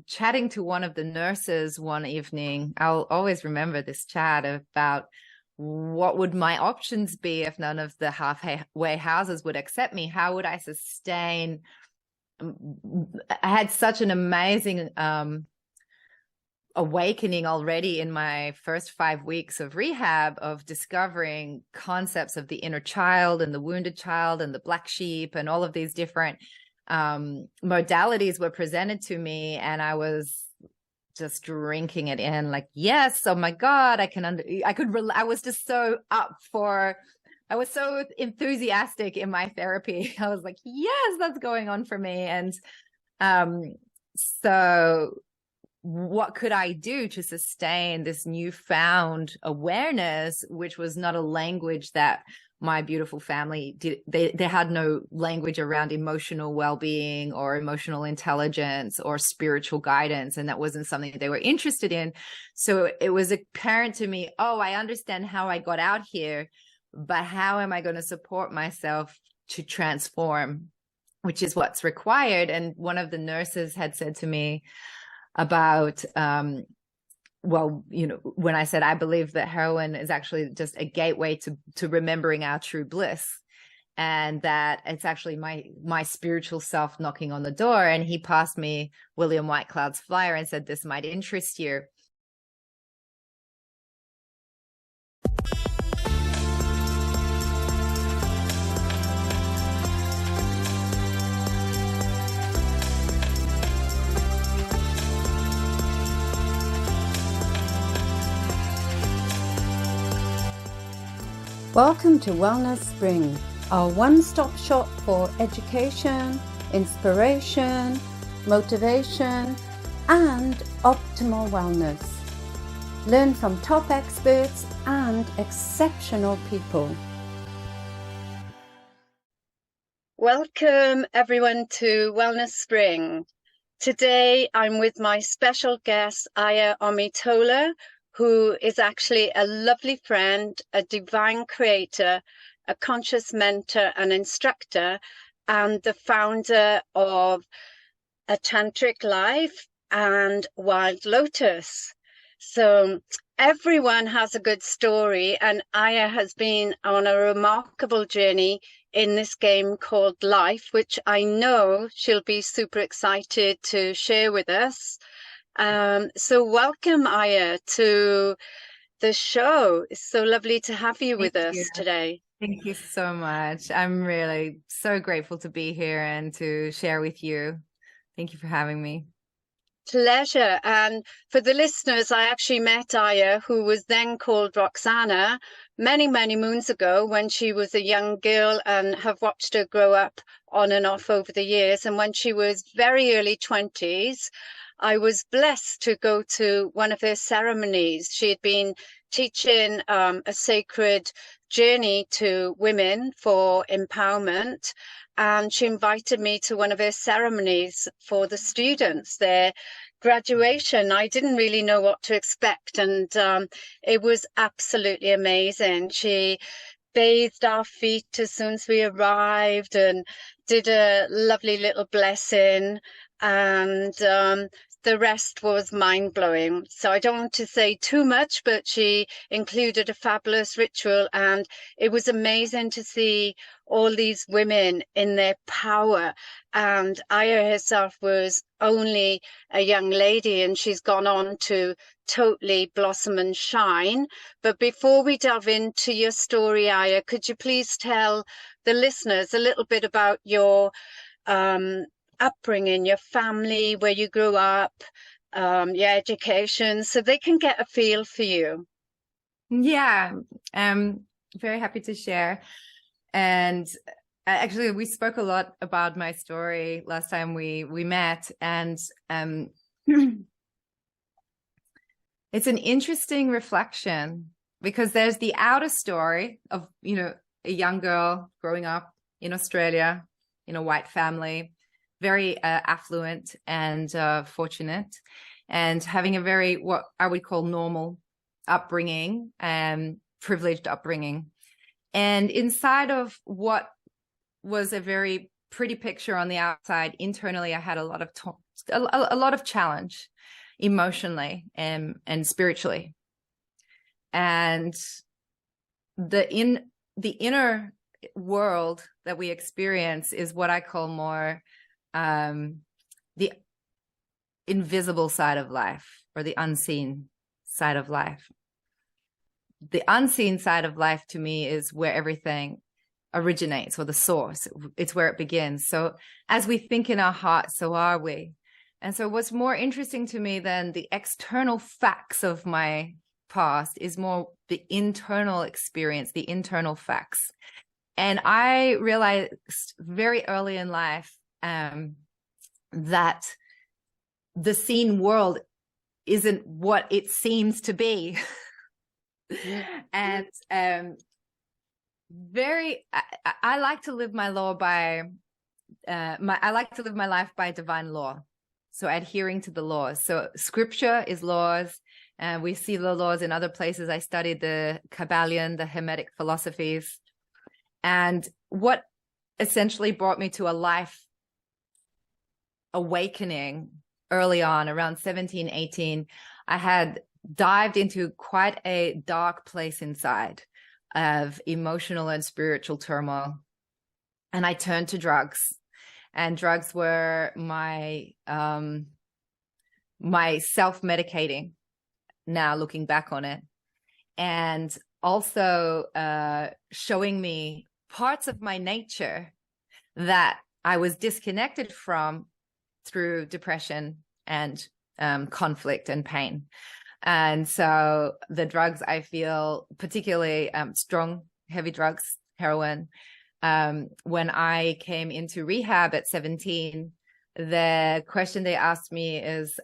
chatting to one of the nurses one evening. I'll always remember this chat about what would my options be if none of the halfway houses would accept me. How would I sustain? I had such an amazing awakening already in my first 5 weeks of rehab, of discovering concepts of the inner child and the wounded child and the black sheep, and all of these different modalities were presented to me, and I was just drinking it in, like, yes, oh my God, I was just so I was so enthusiastic in my therapy. I was like, yes, that's going on for me. And so what could I do to sustain this newfound awareness, which was not a language that my beautiful family did. They had no language around emotional well-being or emotional intelligence or spiritual guidance, and that wasn't something they were interested in. So it was apparent to me, oh, I understand how I got out here, but how am I going to support myself to transform, which is what's required. And one of the nurses had said to me about well, you know, when I said I believe that heroin is actually just a gateway to remembering our true bliss, and that it's actually my spiritual self knocking on the door. And he passed me William Whitecloud's flyer and said, this might interest you. Welcome to Wellness Spring, our one-stop shop for education, inspiration, motivation, and optimal wellness. Learn from top experts and exceptional people. Welcome everyone to Wellness Spring. Today I'm with my special guest, Aya Omitola, who is actually a lovely friend, a divine creator, a conscious mentor and instructor, and the founder of a Tantric life and Wild Lotus. So everyone has a good story, and Aya has been on a remarkable journey in this game called life, which I know she'll be super excited to share with us. So welcome, Aya, to the show. It's so lovely to have you with us today. Thank you so much. I'm really so grateful to be here and to share with you. Thank you for having me. Pleasure. And for the listeners, I actually met Aya, who was then called Roxana, many, many moons ago when she was a young girl, and have watched her grow up on and off over the years. And when she was very early 20s, I was blessed to go to one of her ceremonies. She had been teaching a sacred journey to women for empowerment, and she invited me to one of her ceremonies for the students, their graduation. I didn't really know what to expect, and it was absolutely amazing. She bathed our feet as soon as we arrived and did a lovely little blessing, and the rest was mind-blowing. So I don't want to say too much, but she included a fabulous ritual, and it was amazing to see all these women in their power. And Aya herself was only a young lady, and she's gone on to totally blossom and shine. But before we delve into your story, Aya, could you please tell the listeners a little bit about your upbringing, your family, where you grew up, your education, so they can get a feel for you? Yeah, very happy to share. And actually, we spoke a lot about my story last time we met, and it's an interesting reflection, because there's the outer story of, you know, a young girl growing up in Australia in a white family, very affluent and fortunate, and having a very, what I would call, normal upbringing, privileged upbringing. And inside of what was a very pretty picture on the outside, internally, I had a lot of a lot of challenge emotionally and spiritually. And the inner world that we experience is what I call more the invisible side of life, or the unseen side of life. The unseen side of life to me is where everything originates, or the source. It's where it begins. So as we think in our heart, so are we. And so what's more interesting to me than the external facts of my past is more the internal experience, the internal facts. And I realized very early in life that the seen world isn't what it seems to be. And I like to live my law by I like to live my life by divine law. So adhering to the laws. So scripture is laws, and we see the laws in other places. I studied the Kabbalion, the Hermetic philosophies. And what essentially brought me to a life awakening early on, around 17, 18, I had dived into quite a dark place inside of emotional and spiritual turmoil. And I turned to drugs. And drugs were my my self-medicating, now looking back on it. And also showing me parts of my nature that I was disconnected from through depression and conflict and pain. And so the drugs, I feel, particularly strong, heavy drugs, heroin, when I came into rehab at 17, the question they asked me is,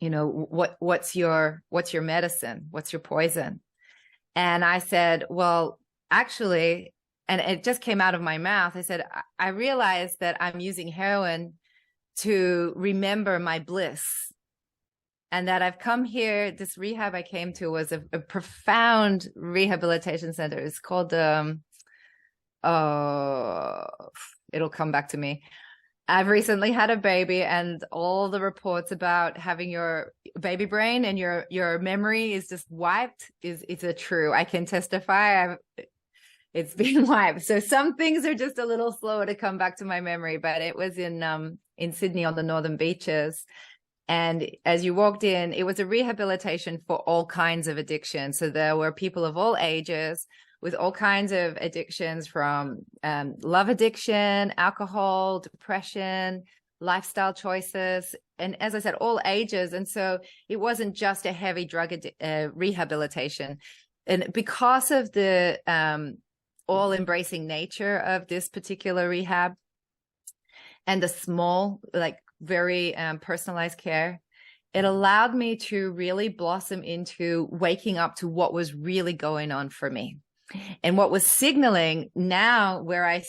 what's your medicine? What's your poison? And I said, well, actually, and it just came out of my mouth. I said, I realized that I'm using heroin to remember my bliss. And that I've come here, this rehab I came to was a profound rehabilitation center. It's called, it'll come back to me. I've recently had a baby, and all the reports about having your baby brain and your memory is just wiped it's a true. I can testify. It's been wiped. So some things are just a little slower to come back to my memory, but it was in Sydney on the northern beaches. And as you walked in, it was a rehabilitation for all kinds of addictions. So there were people of all ages with all kinds of addictions, from love addiction, alcohol, depression, lifestyle choices, and as I said, all ages. And so it wasn't just a heavy drug rehabilitation. And because of the all-embracing nature of this particular rehab and the small, like very personalized care, it allowed me to really blossom into waking up to what was really going on for me. And what was signaling now, where I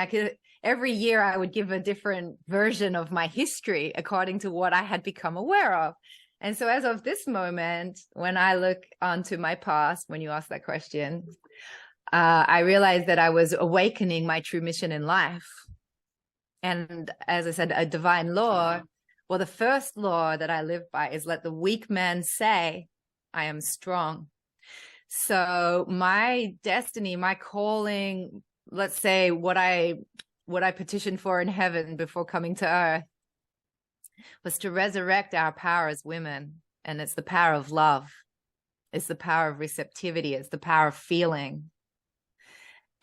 could, every year I would give a different version of my history according to what I had become aware of. And so as of this moment, when I look onto my past, when you ask that question, I realized that I was awakening my true mission in life. And as I said, a divine law, well, the first law that I live by is let the weak man say, I am strong. So my destiny, my calling, let's say what I petitioned for in heaven before coming to earth, was to resurrect our power as women. And it's the power of love. It's the power of receptivity. It's the power of feeling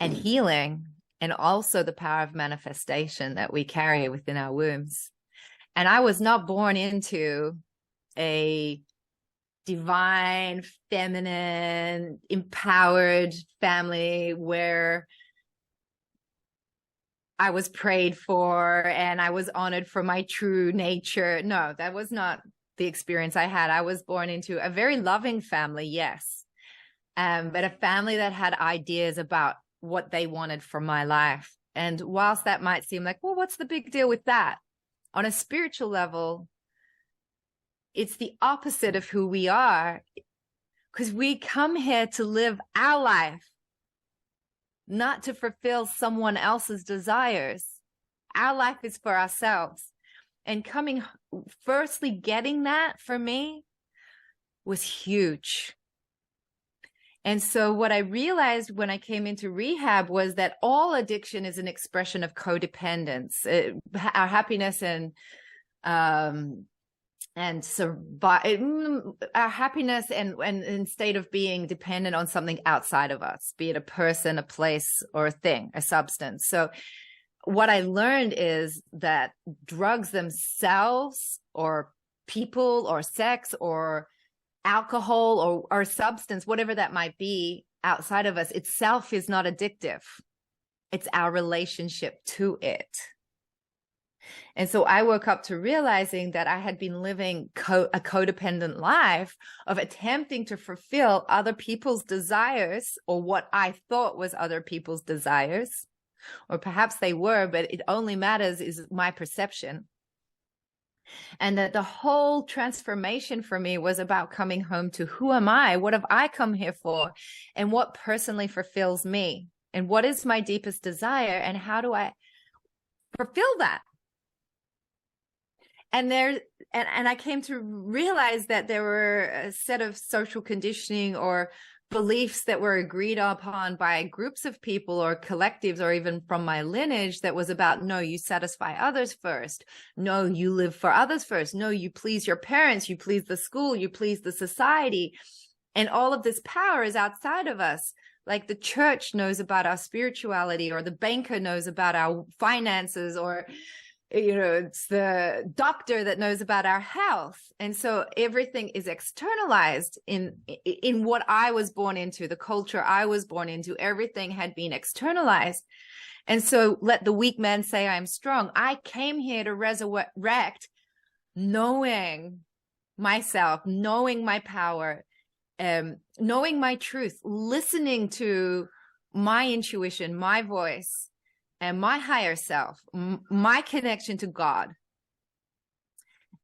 and healing, and also the power of manifestation that we carry within our wombs. And I was not born into a divine, feminine, empowered family where I was prayed for and I was honored for my true nature. No, that was not the experience I had. I was born into a very loving family, yes, but a family that had ideas about what they wanted from my life. And whilst that might seem like, well, what's the big deal with that? On a spiritual level, it's the opposite of who we are, because we come here to live our life, not to fulfill someone else's desires. Our life is for ourselves. And firstly, getting that for me was huge. And so what I realized when I came into rehab was that all addiction is an expression of codependence. Our happiness and our happiness and state of being dependent on something outside of us, be it a person, a place, or a thing, a substance. So what I learned is that drugs themselves, or people, or sex, or alcohol, or substance, whatever that might be outside of us, itself is not addictive. It's our relationship to it. And so I woke up to realizing that I had been living a codependent life of attempting to fulfill other people's desires, or what I thought was other people's desires, or perhaps they were, but it only matters is my perception. And that the whole transformation for me was about coming home to who am I? What have I come here for? And what personally fulfills me? And what is my deepest desire? And how do I fulfill that? And I came to realize that there were a set of social conditioning or beliefs that were agreed upon by groups of people or collectives, or even from my lineage, that was about, no, you satisfy others first. No, you live for others first. No, you please your parents, you please the school, you please the society. And all of this power is outside of us. Like the church knows about our spirituality, or the banker knows about our finances, or it's the doctor that knows about our health. And so everything is externalized in what I was born into, the culture I was born into. Everything had been externalized. And so let the weak man say I'm strong. I came here to resurrect, knowing myself, knowing my power, knowing my truth, listening to my intuition, my voice, and my higher self, my connection to God,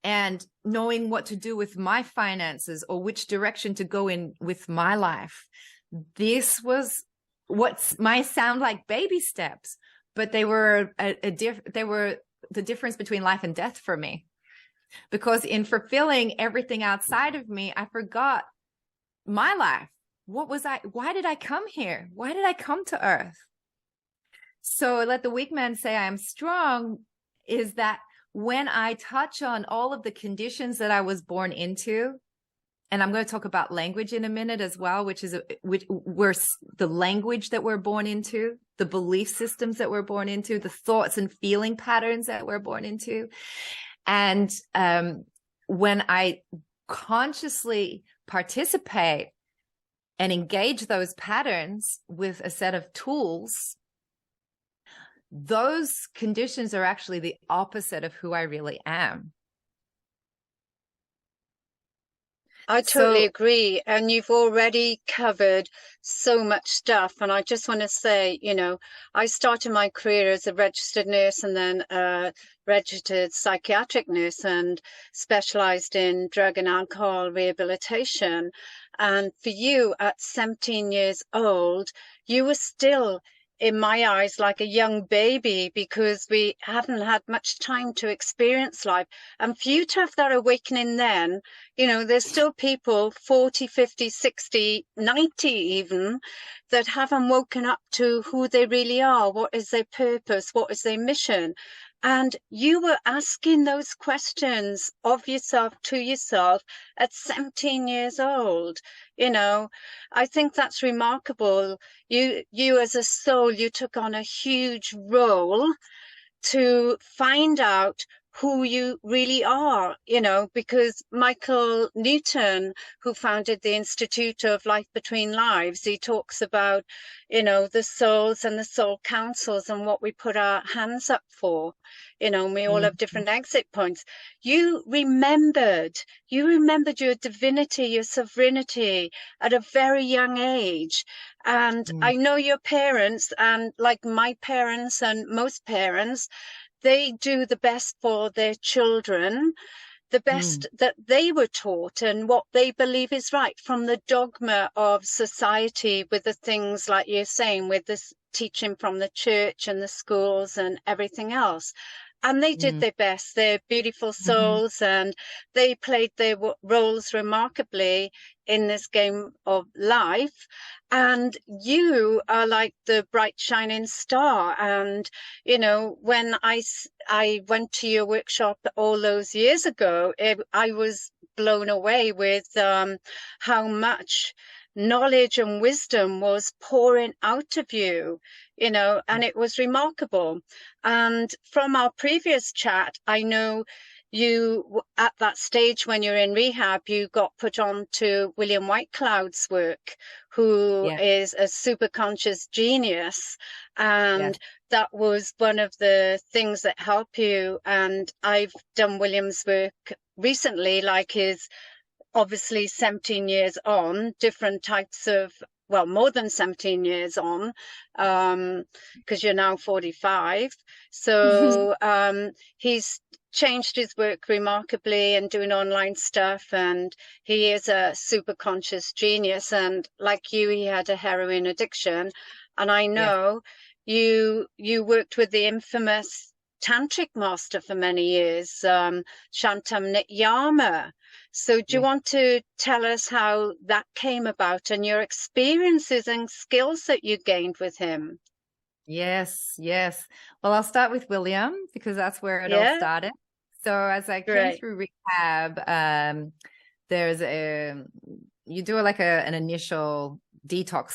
and knowing what to do with my finances, or which direction to go in with my life. This was what might sound like baby steps, but they were they were the difference between life and death for me. Because in fulfilling everything outside of me, I forgot my life. Why did I come here? Why did I come to earth? So let the weak man say I am strong is that when I touch on all of the conditions that I was born into, and I'm going to talk about language in a minute as well, which we're the language that we're born into, the belief systems that we're born into, the thoughts and feeling patterns that we're born into. And when I consciously participate and engage those patterns with a set of tools, those conditions are actually the opposite of who I really am. I totally agree. And you've already covered so much stuff. And I just want to say, I started my career as a registered nurse, and then a registered psychiatric nurse, and specialized in drug and alcohol rehabilitation. And for you at 17 years old, you were still, in my eyes, like a young baby, because we hadn't had much time to experience life. And for you to have that awakening then, there's still people 40, 50, 60, 90 even, that haven't woken up to who they really are. What is their purpose? What is their mission? And you were asking those questions of yourself, to yourself, at 17 years old. I think that's remarkable. You as a soul, you took on a huge role to find out who you really are, because Michael Newton, who founded the Institute of Life Between Lives, he talks about, the souls and the soul councils and what we put our hands up for, and we all have different exit points. You remembered your divinity, your sovereignty at a very young age. And I know your parents, and like my parents and most parents, they do the best for their children, the best that they were taught and what they believe is right, from the dogma of society, with the things like you're saying, with this teaching from the church and the schools and everything else. And they did their best. They're beautiful souls, and they played their roles remarkably in this game of life. And you are like the bright shining star. And, you know, when I went to your workshop all those years ago, I was blown away with how much knowledge and wisdom was pouring out of you, you know, and it was remarkable. And from our previous chat, I know you, at that stage when you're in rehab, you got put on to William Whitecloud's work, who Yeah. is a superconscious genius. And Yes. that was one of the things that helped you. And I've done William's work recently, like his obviously 17 years on, different types of, well, more than 17 years on, because you're now 45. So he's changed his work remarkably and doing online stuff. And he is a super conscious genius. And like you, he had a heroin addiction. And I know you worked with the infamous Tantric master for many years, Shantam Nityama. So do you want to tell us how that came about and your experiences and skills that you gained with him? Yes, yes. Well, I'll start with William because that's where it all started. So as I came through rehab, there's you do like an initial detox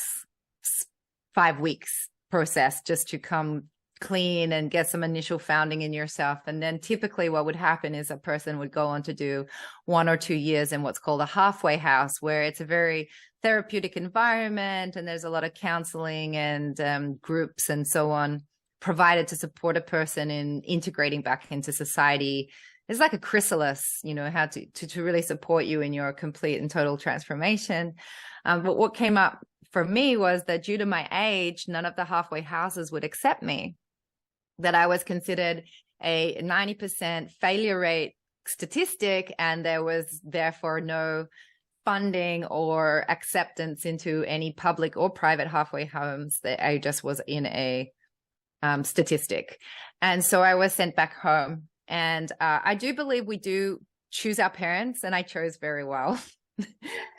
5 weeks process just to come clean and get some initial founding in yourself. And then typically what would happen is a person would go on to do 1 or 2 years in what's called a halfway house, where it's a very therapeutic environment and there's a lot of counseling and groups and so on provided to support a person in integrating back into society. It's like a chrysalis, you know, how to really support you in your complete and total transformation. But what came up for me was that due to my age, none of the halfway houses would accept me, that I was considered a 90% failure rate statistic, and there was therefore no funding or acceptance into any public or private halfway homes, that I just was in a statistic. And so I was sent back home. And I do believe we do choose our parents, and I chose very well.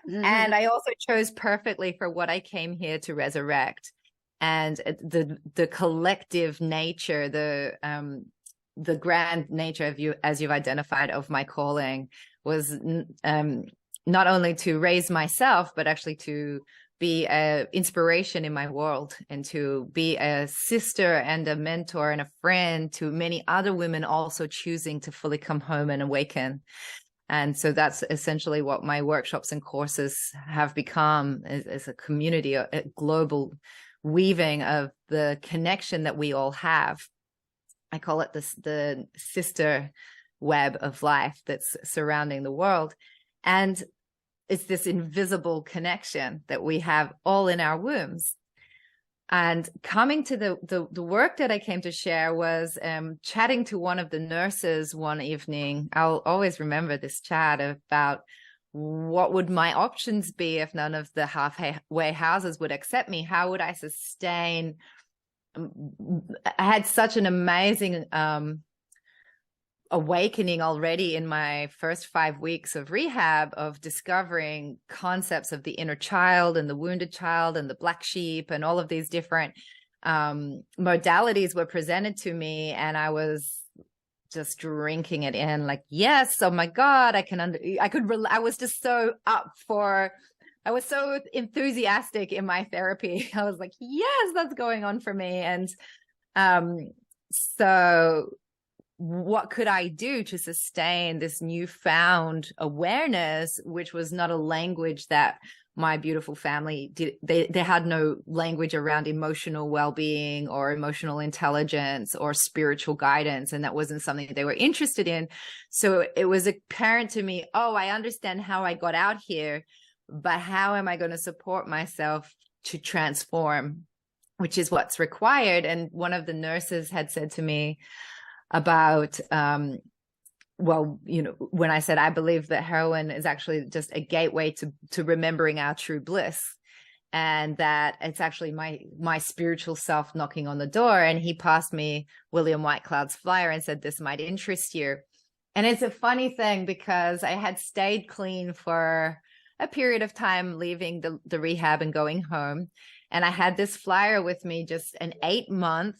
And I also chose perfectly for what I came here to resurrect. And the collective nature, the grand nature of you, as you've identified, of my calling was not only to raise myself, but actually to be an inspiration in my world and to be a sister and a mentor and a friend to many other women also choosing to fully come home and awaken. And so that's essentially what my workshops and courses have become, is a community, a global weaving of the connection that we all have. I call it the sister web of life that's surrounding the world. And it's this invisible connection that we have all in our wombs. And coming to the work that I came to share was chatting to one of the nurses one evening. I'll always remember this chat about what would my options be if none of the halfway houses would accept me? How would I sustain? I had such an amazing awakening already in my first 5 weeks of rehab, of discovering concepts of the inner child and the wounded child and the black sheep, and all of these different modalities were presented to me, and I was just drinking it in, like, yes, oh my God, I was just so I was so enthusiastic in my therapy. I was like, yes, that's going on for me. And so what could I do to sustain this newfound awareness, which was not a language that my beautiful family did. They had no language around emotional well-being or emotional intelligence or spiritual guidance, and that wasn't something they were interested in. So it was apparent to me, oh, I understand how I got out here, but how am I going to support myself to transform, which is what's required. And one of the nurses had said to me about well, you know, when I said I believe that heroin is actually just a gateway to remembering our true bliss. and that it's actually my spiritual self knocking on the door. And he passed me William Whitecloud's flyer and said, this might interest you. And it's a funny thing because I had stayed clean for a period of time, leaving the rehab and going home. And I had this flyer with me, just an 8-month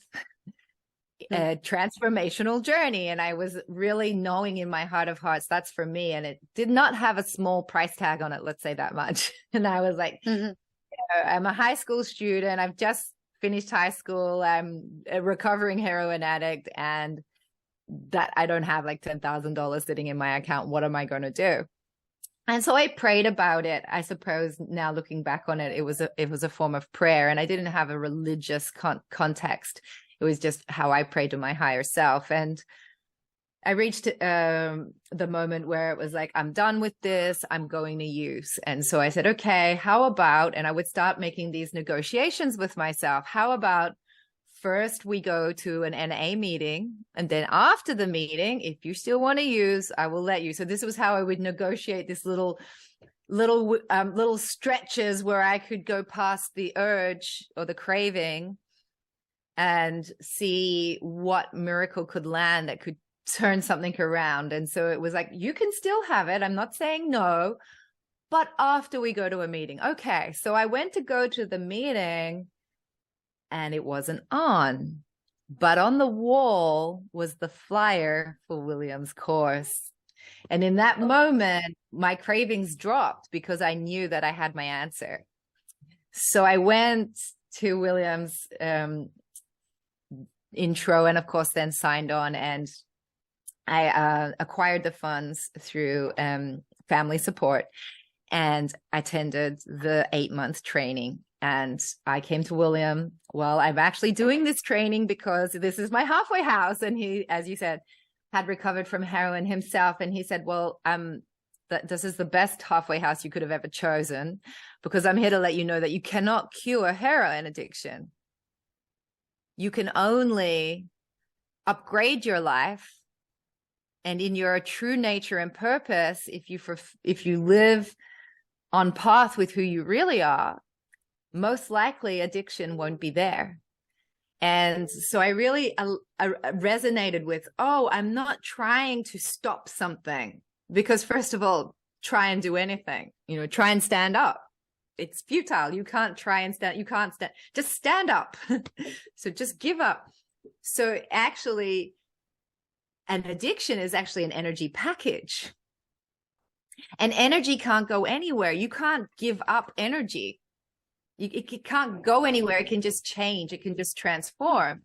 transformational journey. And I was really knowing in my heart of hearts, that's for me. And it did not have a small price tag on it, let's say that much. And I was like, I'm a high school student. I've just finished high school. I'm a recovering heroin addict, and that I don't have like $10,000 sitting in my account. What am I going to do? And so I prayed about it. I suppose now looking back on it, it was a form of prayer, and I didn't have a religious context. It was just how I prayed to my higher self. And I reached the moment where it was like, I'm done with this. I'm going to use. And so I said, okay, how about, and I would start making these negotiations with myself. How about first we go to an NA meeting, and then after the meeting, if you still want to use, I will let you. So this was how I would negotiate this little stretches where I could go past the urge or the craving and see what miracle could land that could turn something around. And so it was like, you can still have it. I'm not saying no, but after we go to a meeting. Okay. So I went to go to the meeting and it wasn't on, but on the wall was the flyer for William's course. And in that moment, my cravings dropped because I knew that I had my answer. So I went to William's intro and of course then signed on, and I acquired the funds through family support and attended the 8-month training. And I came to William, well, I'm actually doing this training because this is my halfway house. And he, as you said, had recovered from heroin himself. And he said, well, this is the best halfway house you could have ever chosen, because I'm here to let you know that you cannot cure heroin addiction. You can only upgrade your life, and in your true nature and purpose, if you live on path with who you really are, most likely addiction won't be there. And so I really resonated with, oh, I'm not trying to stop something, because first of all, try and do anything, try and stand up. It's futile. You can't try and stand. You can't stand. Just stand up. So just give up. So actually, an addiction is actually an energy package. And energy can't go anywhere. You can't give up energy. It can't go anywhere. It can just change. It can just transform.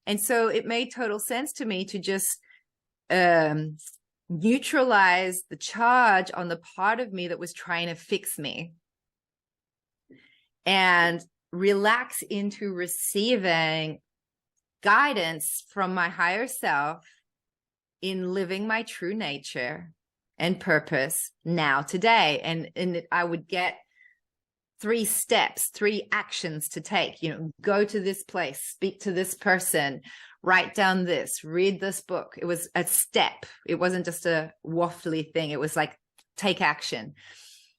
And so it made total sense to me to just neutralize the charge on the part of me that was trying to fix me, and relax into receiving guidance from my higher self in living my true nature and purpose now, today. And I would get 3 steps, 3 actions to take, go to this place, speak to this person, write down this, read this book. It was a step. It wasn't just a waffly thing. It was like, take action.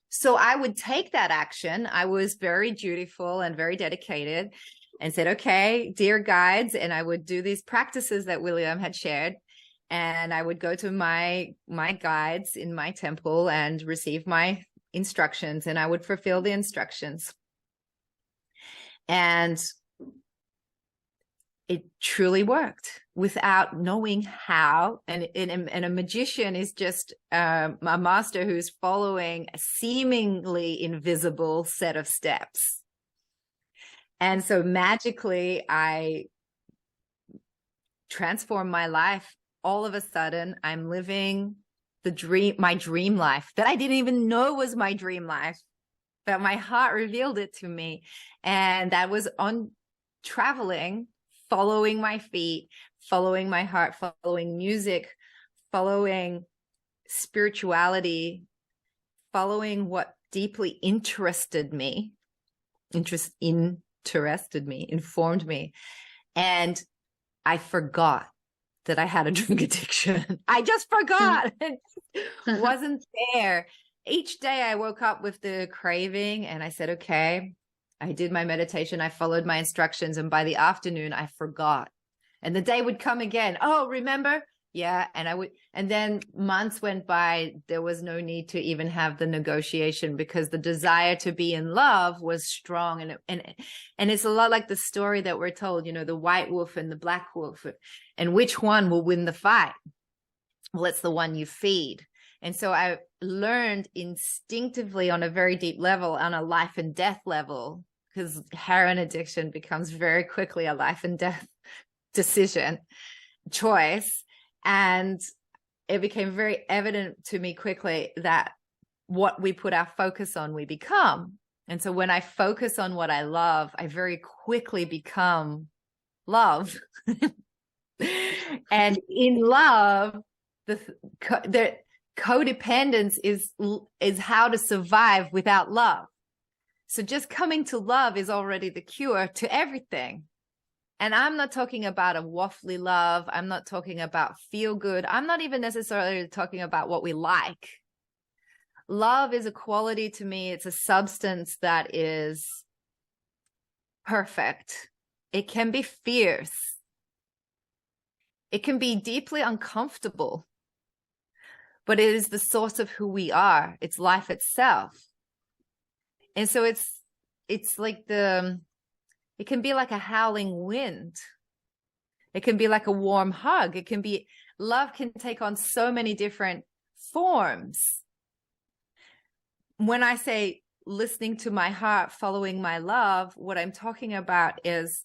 So I would take that action. I was very dutiful and very dedicated, and said, okay, dear guides. And I would do these practices that William had shared. And I would go to my guides in my temple and receive my instructions, and I would fulfill the instructions. And it truly worked without knowing how. And a magician is just a master who's following a seemingly invisible set of steps. And so magically, I transformed my life. All of a sudden, I'm living my dream life that I didn't even know was my dream life, but my heart revealed it to me. And that was on traveling, following my feet, following my heart, following music, following spirituality, following what deeply informed me. And I forgot that I had a drug addiction. I just forgot. It wasn't there. Each day I woke up with the craving, and I said, okay, I did my meditation, I followed my instructions, and by the afternoon I forgot. And the day would come again. Oh, remember? Yeah. And then months went by. There was no need to even have the negotiation because the desire to be in love was strong. And it's a lot like the story that we're told, the white wolf and the black wolf, and which one will win the fight? Well, it's the one you feed. And so I learned instinctively on a very deep level, on a life and death level, because heroin addiction becomes very quickly a life and death choice. And it became very evident to me quickly that what we put our focus on, we become. And so when I focus on what I love, I very quickly become love. And in love, the codependence is how to survive without love. So just coming to love is already the cure to everything. And I'm not talking about a waffly love. I'm not talking about feel good. I'm not even necessarily talking about what we like. Love is a quality to me. It's a substance that is perfect. It can be fierce. It can be deeply uncomfortable. But it is the source of who we are. It's life itself. And so it's like it can be like a howling wind. It can be like a warm hug. Love can take on so many different forms. When I say listening to my heart, following my love, what I'm talking about is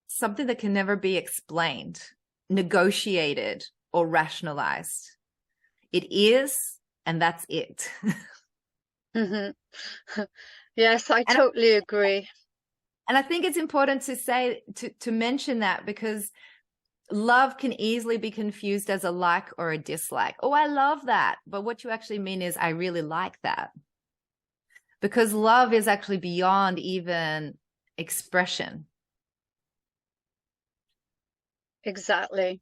something that can never be explained, negotiated, or rationalized. It is, and that's it. Mm-hmm. Yes, I totally agree. And I think it's important to say, to mention that, because love can easily be confused as a like or a dislike. Oh, I love that. But what you actually mean is, I really like that. Because love is actually beyond even expression. Exactly.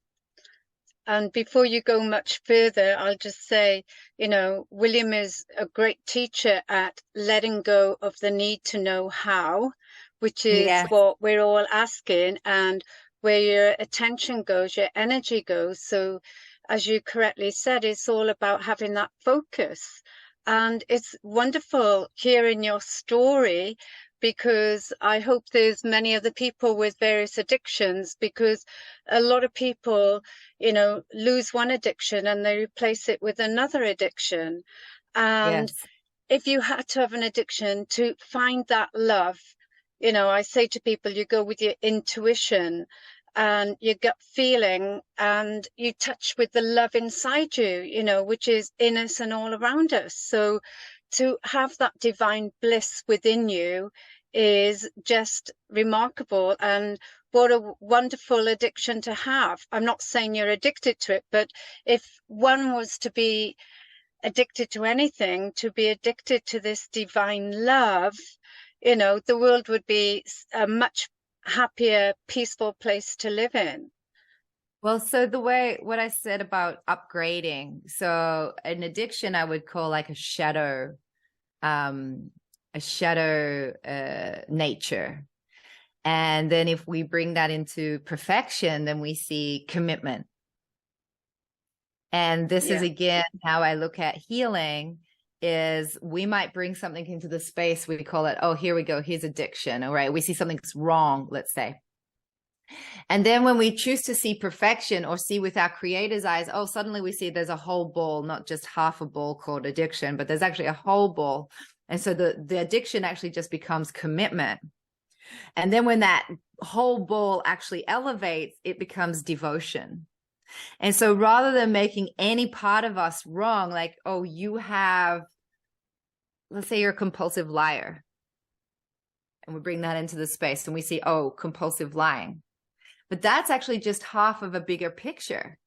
And before you go much further, I'll just say, William is a great teacher at letting go of the need to know how, which is what we're all asking, and where your attention goes, your energy goes. So as you correctly said, it's all about having that focus. And it's wonderful hearing your story, because I hope there's many other people with various addictions, because a lot of people, lose one addiction and they replace it with another addiction. And if you had to have an addiction to find that love, I say to people, you go with your intuition and your gut feeling, and you touch with the love inside you, which is in us and all around us. So to have that divine bliss within you is just remarkable. And what a wonderful addiction to have. I'm not saying you're addicted to it, but if one was to be addicted to anything, to be addicted to this divine love, the world would be a much happier, peaceful place to live in. Well, so what I said about upgrading, so an addiction I would call like a shadow nature. And then if we bring that into perfection, then we see commitment. And this is, again, how I look at healing is we might bring something into the space. We call it, oh, here we go. Here's addiction. All right. We see something's wrong, let's say. And then when we choose to see perfection or see with our creator's eyes, oh, suddenly we see there's a whole ball, not just half a ball called addiction, but there's actually a whole ball. And so the addiction actually just becomes commitment. And then when that whole ball actually elevates, it becomes devotion. And so rather than making any part of us wrong, like, oh, let's say you're a compulsive liar. And we bring that into the space and we see, oh, compulsive lying. But that's actually just half of a bigger picture.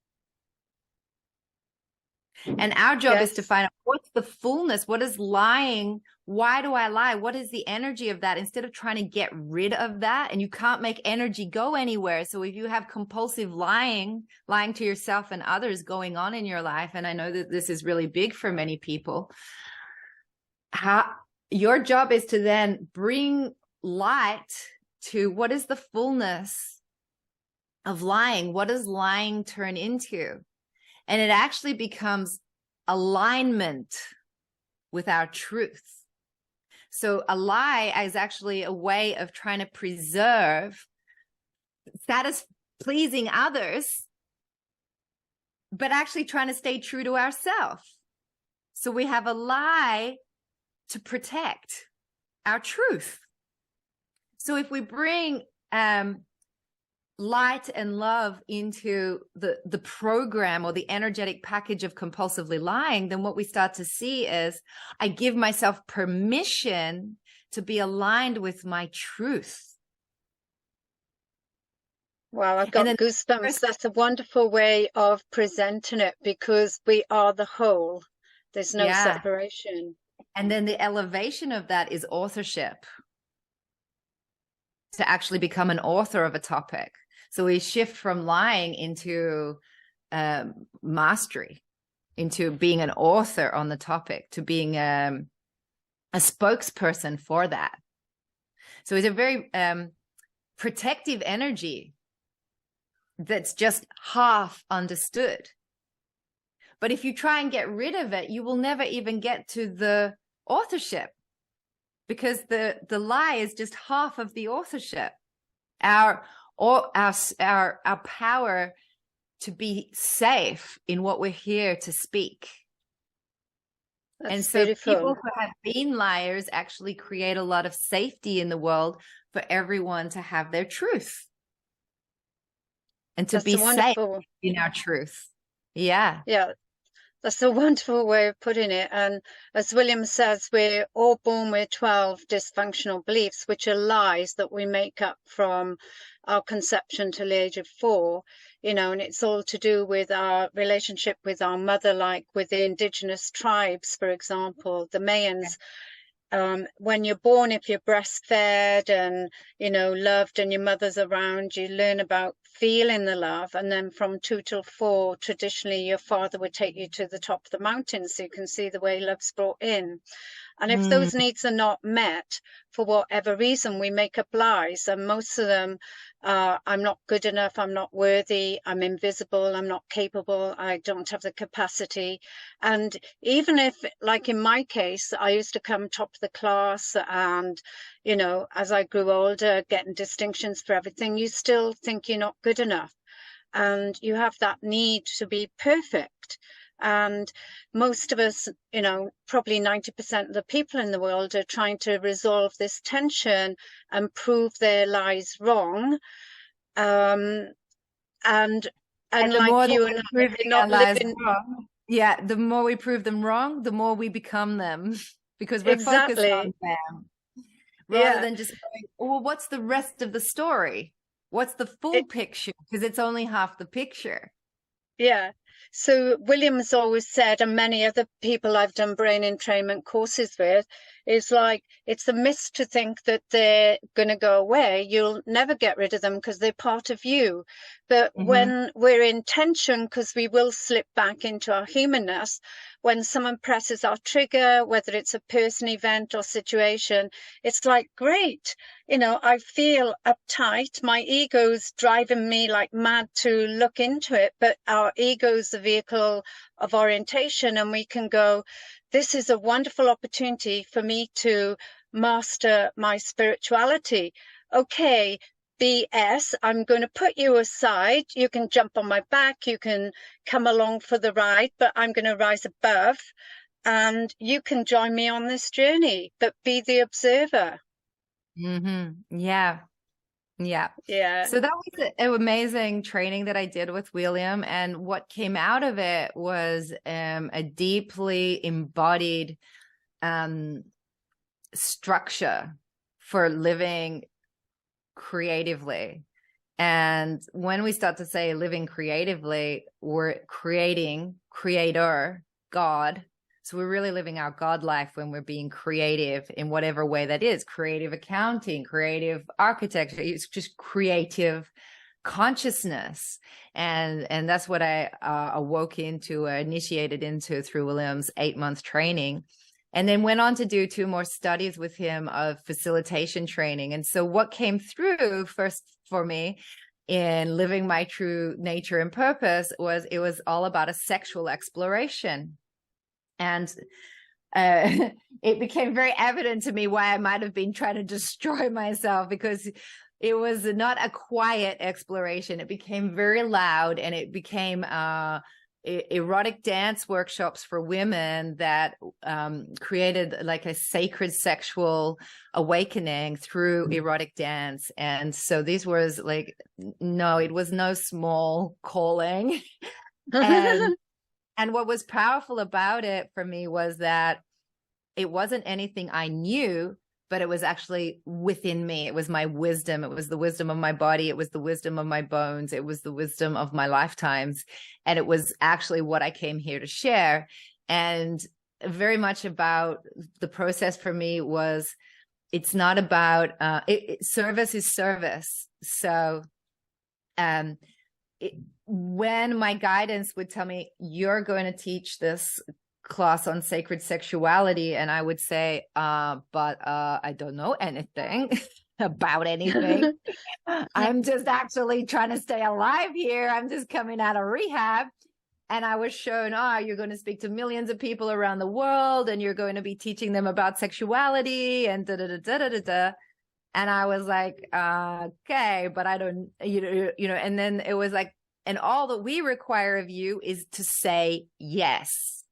And our job is to Yes. find out what's the fullness, what is lying, why do I lie, what is the energy of that, instead of trying to get rid of that. And you can't make energy go anywhere. So if you have compulsive lying to yourself and others going on in your life, and I know that this is really big for many people, your job is to then bring light to what is the fullness of lying. What does lying turn into? And it actually becomes alignment with our truth. So a lie is actually a way of trying to preserve pleasing others, but actually trying to stay true to ourselves. So we have a lie to protect our truth. So if we bring light and love into the program or the energetic package of compulsively lying, then what we start to see is I give myself permission to be aligned with my truth. Wow, I've got goosebumps. That's a wonderful way of presenting it, because we are the whole. There's no separation. And then the elevation of that is authorship, to actually become an author of a topic. So we shift from lying into mastery, into being an author on the topic, to being a spokesperson for that. So it's a very protective energy that's just half understood. But if you try and get rid of it, you will never even get to the authorship, because the lie is just half of the authorship. Our power to be safe in what we're here to speak. That's and so beautiful. People who have been liars actually create a lot of safety in the world for everyone to have their truth and to be safe in our truth. Yeah. Yeah. That's a wonderful way of putting it. And as William says, we're all born with 12 dysfunctional beliefs, which are lies that we make up from our conception till the age of 4, and it's all to do with our relationship with our mother, like with the indigenous tribes, for example, the Mayans. When you're born, if you're breastfed and, loved and your mother's around, you learn about feeling the love. And then from 2 till 4, traditionally, your father would take you to the top of the mountain so you can see the way love's brought in. And if those needs are not met, for whatever reason, we make up lies. And most of them are, I'm not good enough, I'm not worthy, I'm invisible, I'm not capable, I don't have the capacity. And even if, like in my case, I used to come top of the class and, as I grew older, getting distinctions for everything, you still think you're not good enough. And you have that need to be perfect. And most of us, probably 90% of the people in the world are trying to resolve this tension and prove their lies wrong. And the like more you and I, not living. Wrong, the more we prove them wrong, the more we become them, because we're focused on them rather than just going, well, what's the rest of the story? What's the full picture? Because it's only half the picture. Yeah. So William's always said, and many other people I've done brain entrainment courses with, is like, it's a myth to think that they're going to go away. You'll never get rid of them because they're part of you. But when we're in tension, because we will slip back into our humanness, when someone presses our trigger, whether it's a person, event or situation, it's like, great, I feel uptight. My ego's driving me like mad to look into it, but our ego's the vehicle of orientation, and we can go, this is a wonderful opportunity for me to master my spirituality. Okay, BS, I'm going to put you aside. You can jump on my back, you can come along for the ride, but I'm going to rise above and you can join me on this journey, but be the observer. Yeah. So that was an amazing training that I did with William, and what came out of it was a deeply embodied structure for living creatively. And when we start to say living creatively, we're creating, creator, God. So we're really living our God life when we're being creative in whatever way that is. Creative accounting, creative architecture. It's just creative consciousness. And that's what I awoke into, initiated into through William's 8-month training. And then went on to do 2 more studies with him of facilitation training. And so what came through first for me in living my true nature and purpose was it was all about a sexual exploration. And it became very evident to me why I might have been trying to destroy myself, because it was not a quiet exploration. It became very loud, and it became erotic dance workshops for women that created like a sacred sexual awakening through erotic dance. And so this was like, no, it was no small calling. And what was powerful about it for me was that it wasn't anything I knew, but it was actually within me. It was my wisdom. It was the wisdom of my body. It was the wisdom of my bones. It was the wisdom of my lifetimes. And it was actually what I came here to share. And very much about the process for me was, it's not about, service is service. So when my guidance would tell me, you're going to teach this class on sacred sexuality, and I would say, but I don't know anything about anything. I'm just actually trying to stay alive here. I'm just coming out of rehab. And I was shown, you're going to speak to millions of people around the world, and you're going to be teaching them about sexuality and da-da-da-da-da-da-da. And I was like, okay, but I don't, and then it was like, and all that we require of you is to say yes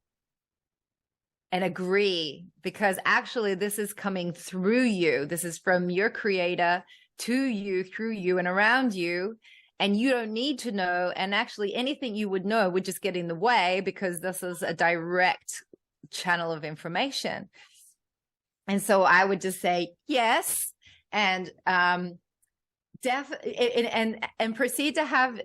and agree, because actually this is coming through you. This is from your creator to you, through you, and around you. And you don't need to know. And actually anything you would know would just get in the way, because this is a direct channel of information. And so I would just say yes, and proceed to have.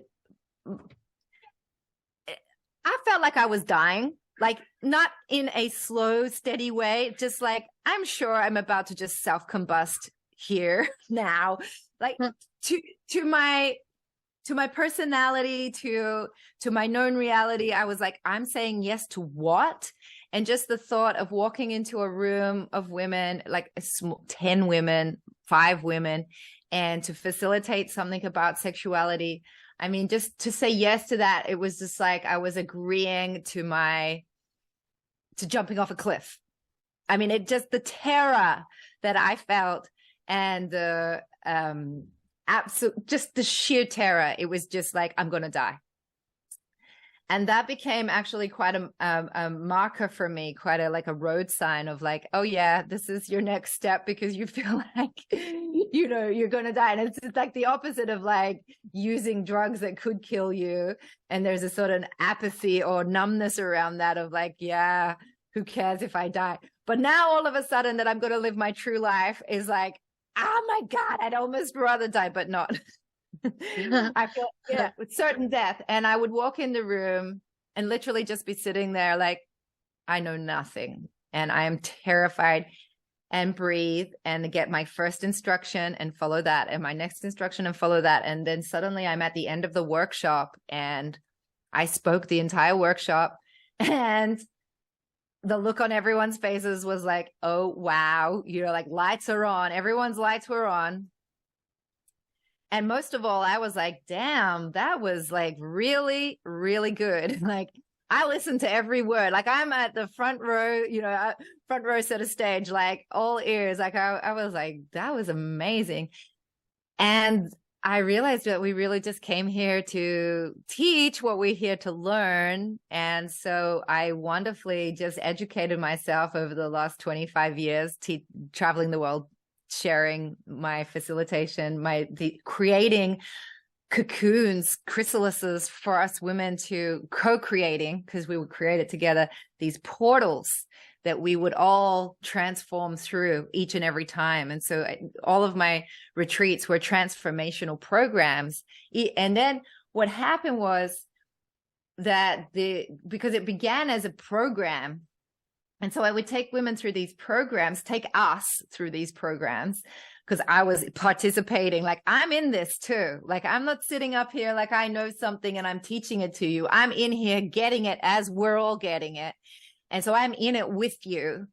I felt like I was dying, like not in a slow, steady way, just like, I'm sure I'm about to just self-combust here now, like to my personality, to my known reality. I was like, I'm saying yes to what? And just the thought of walking into a room of women, like 10 women, 5 women, and to facilitate something about sexuality. I mean, just to say yes to that, it was just like I was agreeing to jumping off a cliff. I mean, it just, the terror that I felt, and the just the sheer terror. It was just like, I'm going to die. And that became actually quite a marker for me, quite like a road sign of like, oh yeah, this is your next step, because you feel like, you're going to die. And it's like the opposite of like using drugs that could kill you. And there's a sort of apathy or numbness around that of like, yeah, who cares if I die? But now all of a sudden that I'm going to live my true life is like, oh my God, I'd almost rather die, but not. I feel, with certain death. And I would walk in the room and literally just be sitting there like, I know nothing, and I am terrified, and breathe and get my first instruction and follow that, and my next instruction and follow that. And then suddenly I'm at the end of the workshop, and I spoke the entire workshop, and the look on everyone's faces was like, oh, wow, like lights are on. Everyone's lights were on. And most of all, I was like, damn, that was like really, really good. Like I listened to every word. Like I'm at the front row, front row sort of stage, like all ears. Like I was like, that was amazing. And I realized that we really just came here to teach what we're here to learn. And so I wonderfully just educated myself over the last 25 years, traveling the world, sharing my facilitation, creating cocoons, chrysalises for us women to co-creating, because we would create it together, these portals that we would all transform through each and every time. And so all of my retreats were transformational programs. And then what happened was because it began as a program. And so I would take women through these programs, take us through these programs, because I was participating. Like, I'm in this too. Like, I'm not sitting up here like I know something and I'm teaching it to you. I'm in here getting it as we're all getting it. And so I'm in it with you.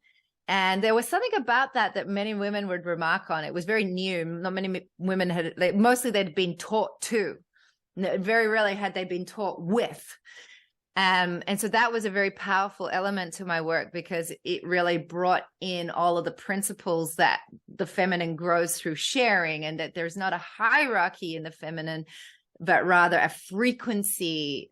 And there was something about that many women would remark on. It was very new. Not many women had, mostly they'd been taught to. Very rarely had they been taught with. And so that was a very powerful element to my work, because it really brought in all of the principles that the feminine grows through sharing, and that there's not a hierarchy in the feminine, but rather a frequency.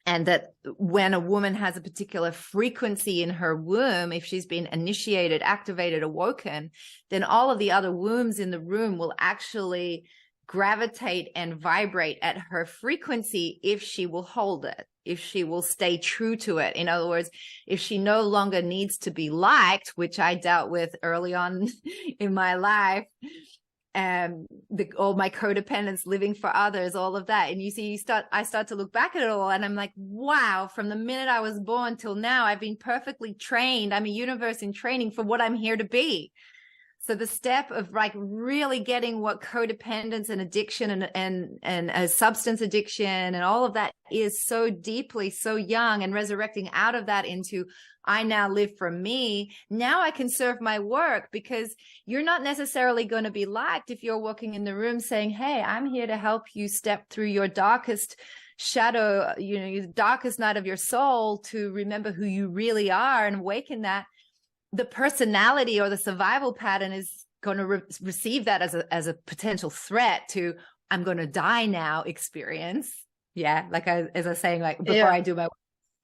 And that when a woman has a particular frequency in her womb, if she's been initiated, activated, awoken, then all of the other wombs in the room will actually gravitate and vibrate at her frequency if she will hold it, if she will stay true to it. In other words, if she no longer needs to be liked, which I dealt with early on in my life, all my codependence, living for others, all of that. And you see, I start to look back at it all, and I'm like, wow, from the minute I was born till now, I've been perfectly trained. I'm a universe in training for what I'm here to be. So the step of like really getting what codependence and addiction and substance addiction and all of that is so deeply, so young, and resurrecting out of that into, I now live for me. Now I can serve my work, because you're not necessarily going to be liked if you're walking in the room saying, hey, I'm here to help you step through your darkest shadow, your darkest night of your soul, to remember who you really are and awaken that. The personality or the survival pattern is going to receive that as a potential threat to, I'm going to die now experience. Yeah. Like as I was saying, like before I do my work,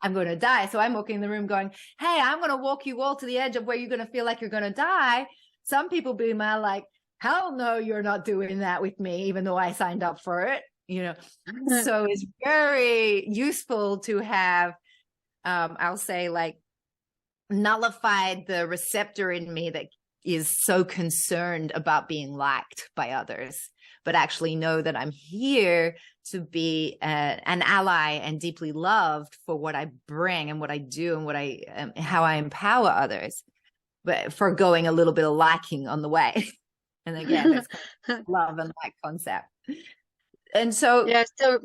I'm going to die. So I'm walking in the room going, hey, I'm going to walk you all to the edge of where you're going to feel like you're going to die. Some people be like, hell no, you're not doing that with me, even though I signed up for it. So it's very useful to have, I'll say, like, nullified the receptor in me that is so concerned about being liked by others, but actually know that I'm here to be an ally and deeply loved for what I bring and what I do and how I empower others, but for going a little bit of liking on the way. And again, that's kind of love and like concept. And so, so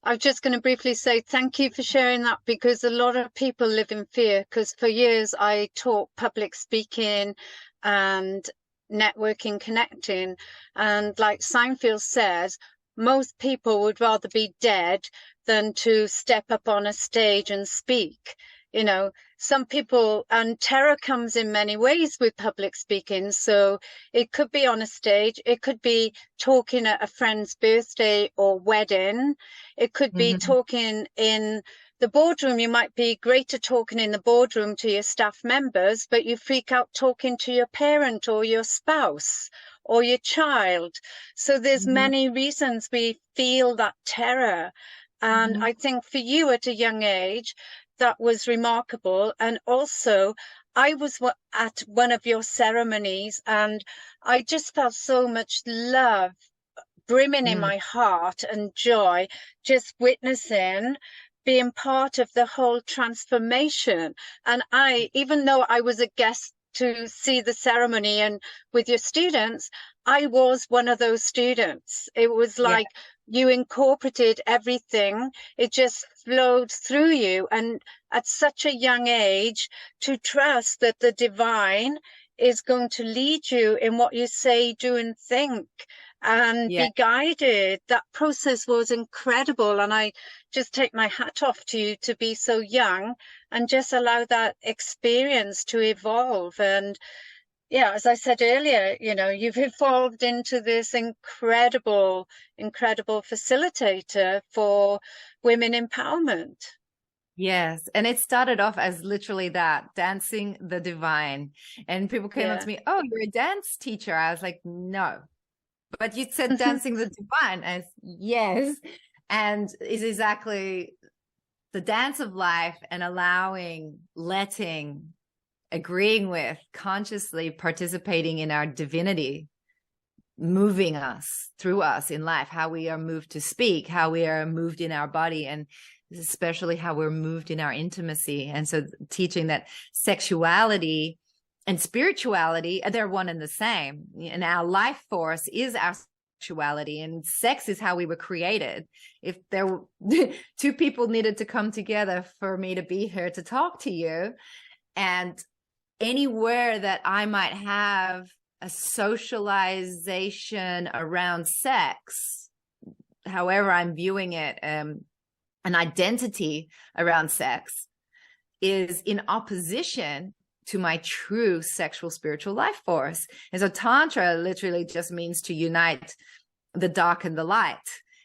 I was just going to briefly say thank you for sharing that, because a lot of people live in fear. Because for years I taught public speaking and networking, connecting, and like Seinfeld says, most people would rather be dead than to step up on a stage and speak. Some people, and terror comes in many ways with public speaking. So it could be on a stage, it could be talking at a friend's birthday or wedding, it could be talking in the boardroom. You might be great at talking in the boardroom to your staff members, but you freak out talking to your parent or your spouse or your child. So there's many reasons we feel that terror. And I think for you at a young age, that was remarkable. And also, I was at one of your ceremonies, and I just felt so much love brimming in my heart and joy, just witnessing, being part of the whole transformation. And even though I was a guest to see the ceremony and with your students, I was one of those students. It was like you incorporated everything. It just flowed through you. And at such a young age, to trust that the divine is going to lead you in what you say, do, and think, and be guided. That process was incredible. And I just take my hat off to you to be so young and just allow that experience to evolve. And as I said earlier, you've evolved into this incredible facilitator for women empowerment. Yes. And it started off as literally that, dancing the divine. And people came up to me, oh, you're a dance teacher. I was like, no. But you said dancing the divine. As yes. And it's exactly the dance of life, and allowing, letting, agreeing with, consciously participating in our divinity, moving us through us in life, how we are moved to speak, how we are moved in our body, and especially how we're moved in our intimacy. And so teaching that sexuality and spirituality, they're one and the same. And our life force is our sexuality, and sex is how we were created. If there were two people needed to come together for me to be here to talk to you, and anywhere that I might have a socialization around sex, however I'm viewing it, an identity around sex is in opposition to my true sexual spiritual life force. And so Tantra literally just means to unite the dark and the light.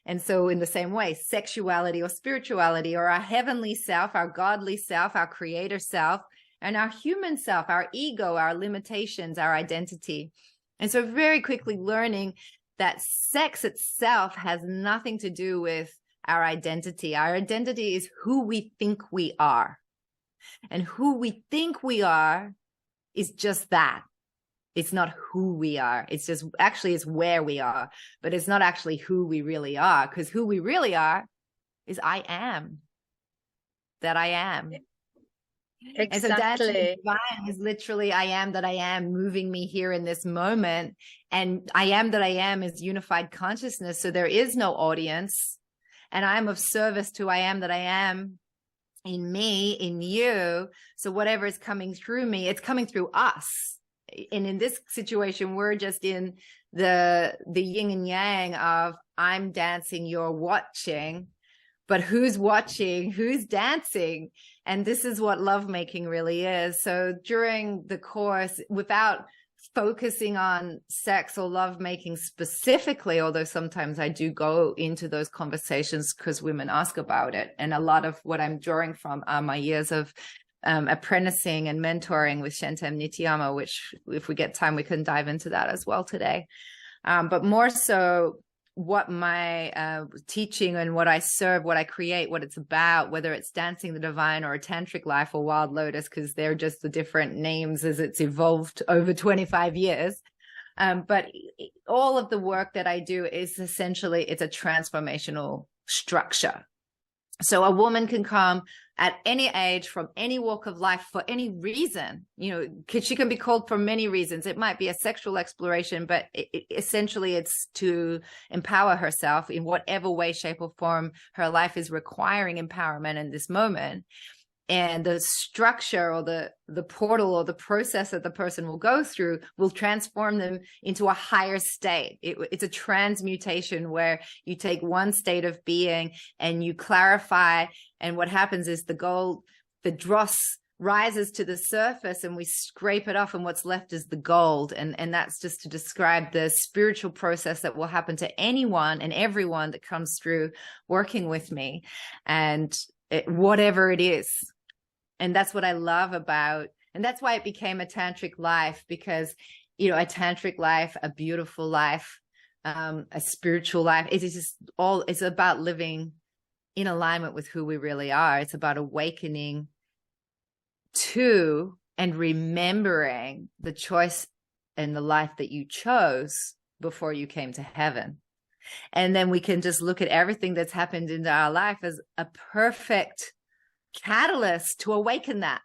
And so in the same way, sexuality or spirituality, or our heavenly self, our godly self, our creator self, and our human self, our ego, our limitations, our identity. And so very quickly learning that sex itself has nothing to do with our identity. Our identity is who we think we are. And who we think we are is just that. It's not who we are. It's just, actually, it's where we are. But it's not actually who we really are, because who we really are is I am. That I am. Exactly. And so dancing divine is literally I am that I am, moving me here in this moment. And I am that I am is unified consciousness. So there is no audience. And I'm of service to I am that I am in me, in you. So whatever is coming through me, it's coming through us. And in this situation, we're just in the yin and yang of I'm dancing, you're watching. But who's watching? Who's dancing? And this is what lovemaking really is. So during the course, without focusing on sex or lovemaking specifically, although sometimes I do go into those conversations because women ask about it. And a lot of what I'm drawing from are my years of apprenticing and mentoring with Tantra Nityama, which if we get time, we can dive into that as well today. But more so, what my teaching and what I serve, what I create, what it's about, whether it's dancing the divine or a tantric life or Wild Lotus, because they're just the different names as it's evolved over 25 years. But all of the work that I do is essentially, it's a transformational structure. So a woman can come at any age, from any walk of life, for any reason. She can be called for many reasons. It might be a sexual exploration, but essentially it's to empower herself in whatever way, shape, or form her life is requiring empowerment in this moment. And the structure or the portal or the process that the person will go through will transform them into a higher state. It's a transmutation where you take one state of being and you clarify. And what happens is the dross rises to the surface and we scrape it off, and what's left is the gold. And that's just to describe the spiritual process that will happen to anyone and everyone that comes through working with me, and whatever it is. And that's what I love about, and that's why it became a tantric life, because, a tantric life, a beautiful life, a spiritual life, it's about living in alignment with who we really are. It's about awakening to and remembering the choice and the life that you chose before you came to heaven. And then we can just look at everything that's happened in our life as a perfect catalyst to awaken that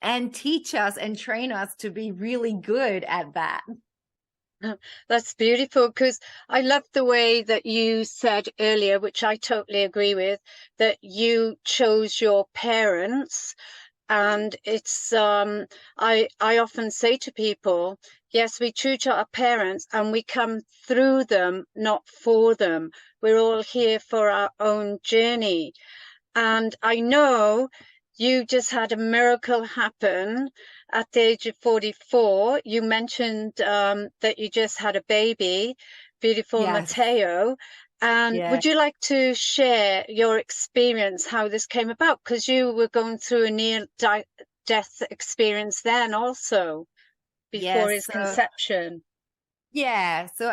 and teach us and train us to be really good at that. That's beautiful, because I love the way that you said earlier, which I totally agree with, that you chose your parents. And it's I often say to people, yes, we choose our parents and we come through them, not for them. We're all here for our own journey. And I know you just had a miracle happen at the age of 44. You mentioned that you just had a baby, beautiful Yes. Matteo. And Yeah. would you like to share your experience, how this came about? Because you were going through a near-death experience then also, before his conception. Yeah. So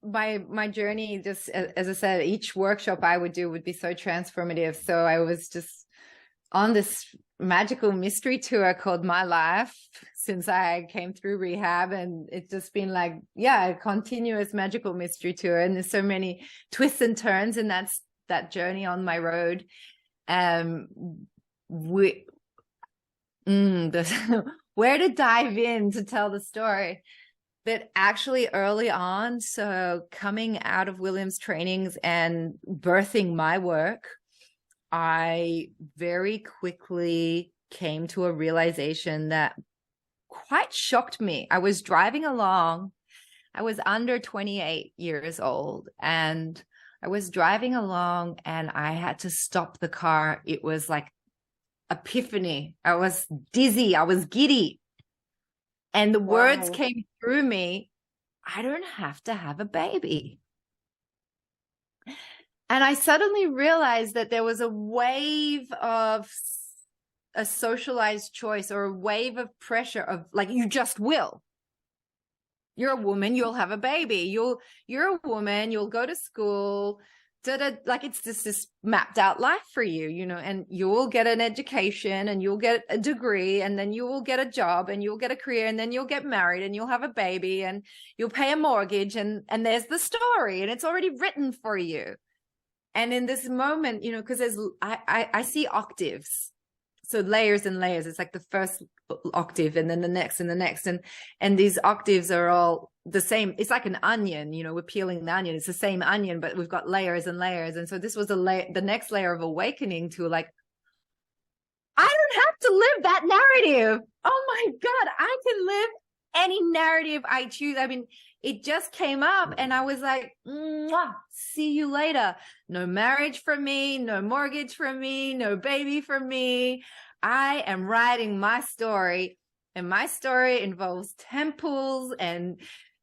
my journey, just as I said, each workshop I would do would be so transformative. So I was just on this magical mystery tour called My Life since I came through rehab, and it's just been like, yeah, a continuous magical mystery tour. And there's so many twists and turns, and that's that journey on my road. Where to dive in to tell the story. But actually early on, so coming out of William's trainings and birthing my work, I very quickly came to a realization that quite shocked me. I was driving along. I was under 28 years old, and I was driving along and I had to stop the car. It was like epiphany. I was dizzy. I was giddy. And the words came through me, I don't have to have a baby. And I suddenly realized that there was a wave of a socialized choice, or a wave of pressure of like, you just will. You're a woman, you'll have a baby. You're a woman, you'll go to school. Like it's just this mapped out life for you, you know, and you will get an education and you'll get a degree, and then you will get a job and you'll get a career, and then you'll get married and you'll have a baby and you'll pay a mortgage, and there's the story, and it's already written for you. And in this moment, you know, because I see octaves. So layers and layers. It's like the first octave and then the next and the next. And these octaves are all the same. It's like an onion, you know, we're peeling the onion. It's the same onion, but we've got layers and layers. And so this was the next layer of awakening to like, I don't have to live that narrative. Oh my God, I can live any narrative I choose. I mean, it just came up and I was like, mwah, see you later. No marriage for me, no mortgage for me, no baby for me. I am writing my story, and my story involves temples and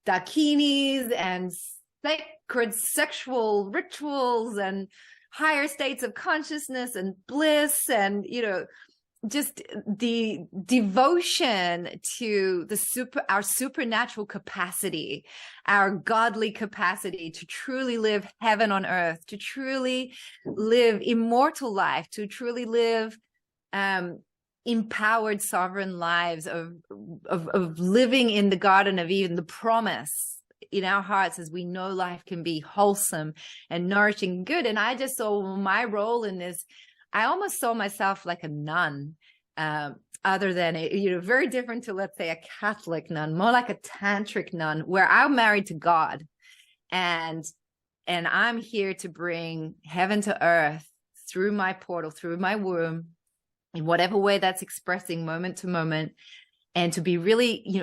dakinis and sacred sexual rituals and higher states of consciousness and bliss, and, you know, just the devotion to our supernatural capacity, our godly capacity to truly live heaven on earth, to truly live immortal life, to truly live empowered sovereign lives of living in the Garden of Eden, the promise in our hearts as we know life can be wholesome and nourishing and good. And I just saw my role in this. I almost saw myself like a nun, other than very different to, let's say, a Catholic nun, more like a tantric nun, where I'm married to God, and I'm here to bring heaven to earth through my portal, through my womb, in whatever way that's expressing moment to moment, and to be really,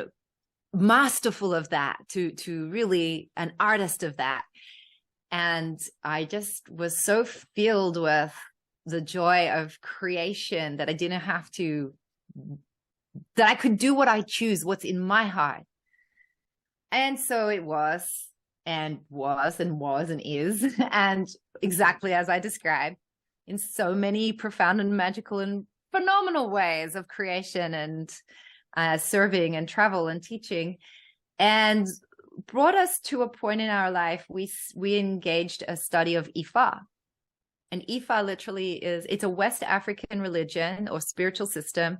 masterful of that, to really an artist of that. And I just was so filled with the joy of creation that I didn't have to, that I could do what I choose, what's in my heart. And so it was and is, and exactly as I described, in so many profound and magical and phenomenal ways of creation and serving and travel and teaching, and brought us to a point in our life. We engaged a study of Ifa. And Ifa literally it's a West African religion or spiritual system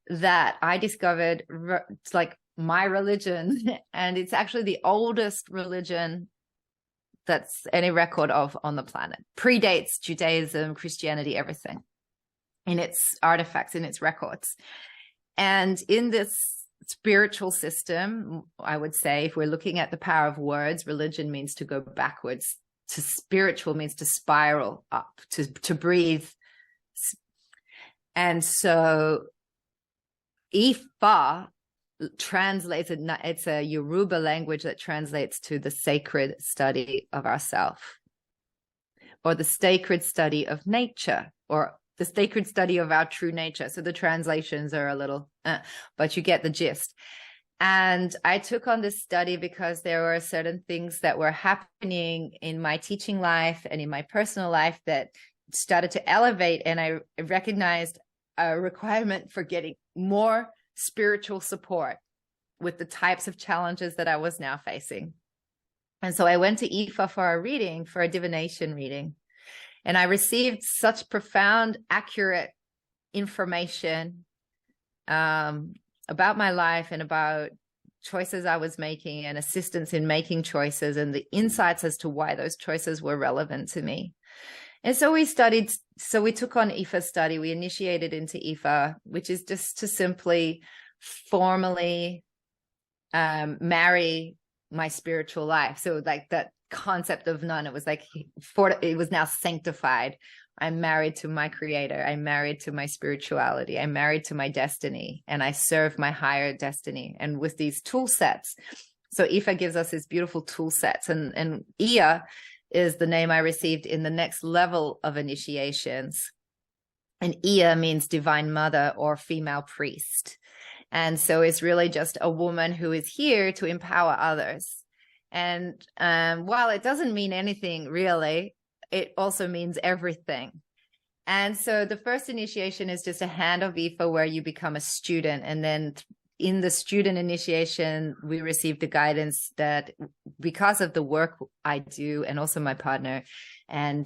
that I discovered. It's like my religion, and it's actually the oldest religion that's any record of on the planet. Predates Judaism, Christianity, everything, in its artifacts, in its records. And in this spiritual system, I would say, if we're looking at the power of words, religion means to go backwards. To spiritual means to spiral up, to breathe. And so Ifa translates, it's a Yoruba language that translates to the sacred study of ourself, or the sacred study of nature, or the sacred study of our true nature. So the translations are a little, but you get the gist. And I took on this study because there were certain things that were happening in my teaching life and in my personal life that started to elevate. And I recognized a requirement for getting more spiritual support with the types of challenges that I was now facing. And so I went to Ifa for a divination reading. And I received such profound, accurate information about my life and about choices I was making and assistance in making choices and the insights as to why those choices were relevant to me. And so we took on IFA study. We initiated into IFA, which is just to simply formally marry my spiritual life. So like that concept of none, it was like, it was now sanctified. I'm married to my creator. I'm married to my spirituality. I'm married to my destiny, and I serve my higher destiny. And with these tool sets, so IFA gives us these beautiful tool sets, and Ia is the name I received in the next level of initiations. And Ia means divine mother or female priest. And so it's really just a woman who is here to empower others. And while it doesn't mean anything really, it also means everything. And so the first initiation is just a hand of IFA where you become a student. And then in the student initiation, we receive the guidance that because of the work I do and also my partner, and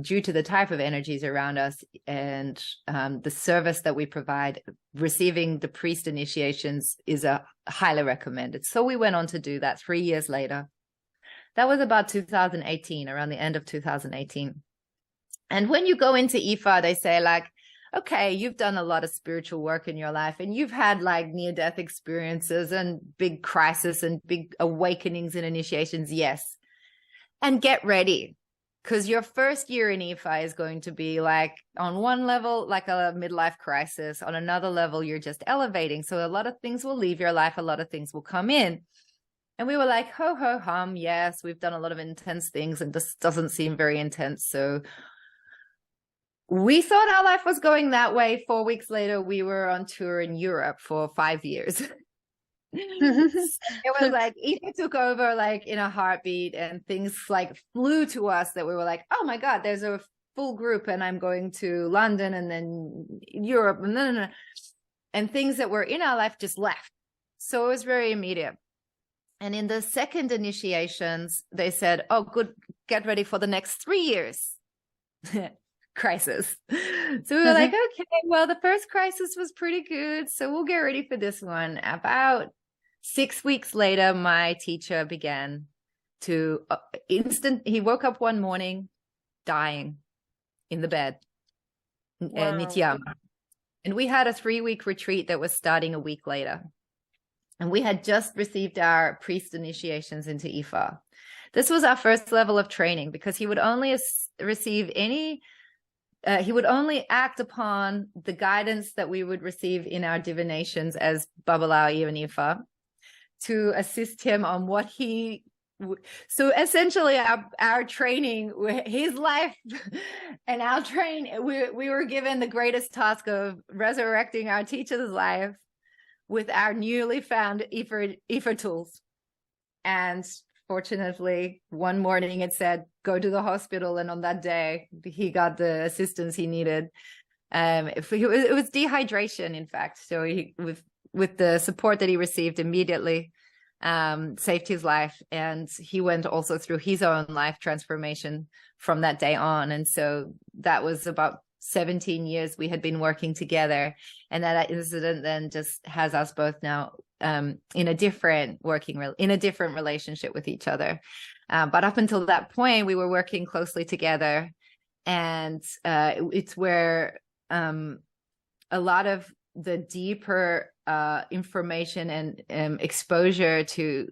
due to the type of energies around us and the service that we provide, receiving the priest initiations is highly recommended. So we went on to do that 3 years later. That was about 2018, around the end of 2018. And when you go into IFA, they say like, okay, you've done a lot of spiritual work in your life and you've had like near-death experiences and big crisis and big awakenings and initiations. Yes. And get ready, because your first year in IFA is going to be like, on one level, like a midlife crisis. On another level, you're just elevating. So a lot of things will leave your life. A lot of things will come in. And we were like, ho, ho, hum. Yes, we've done a lot of intense things and this doesn't seem very intense. So we thought our life was going that way. 4 weeks later, we were on tour in Europe for 5 years. It was like, it took over like in a heartbeat, and things like flew to us that we were like, oh my God, there's a full group and I'm going to London and then Europe and things that were in our life just left. So it was very immediate. And in the second initiations, they said, oh, good, get ready for the next 3 years. Crisis. So we were like, okay, well, the first crisis was pretty good, so we'll get ready for this one. About 6 weeks later, my teacher began to he woke up one morning dying in the bed. Wow. Nityama. And we had a 3-week retreat that was starting a week later. And we had just received our priest initiations into IFA. This was our first level of training, because he would only receive he would only act upon the guidance that we would receive in our divinations as Babalao and IFA to assist him on what he. So essentially our training, his life and our training, we were given the greatest task of resurrecting our teacher's life with our newly found IFA tools. And fortunately, one morning it said, go to the hospital. And on that day, he got the assistance he needed. It was dehydration, in fact. So he, with the support that he received immediately, saved his life. And he went also through his own life transformation from that day on. And so that was about 17 years we had been working together, and that incident then just has us both now in a different relationship with each other. But up until that point, we were working closely together, and it's where a lot of the deeper information and exposure to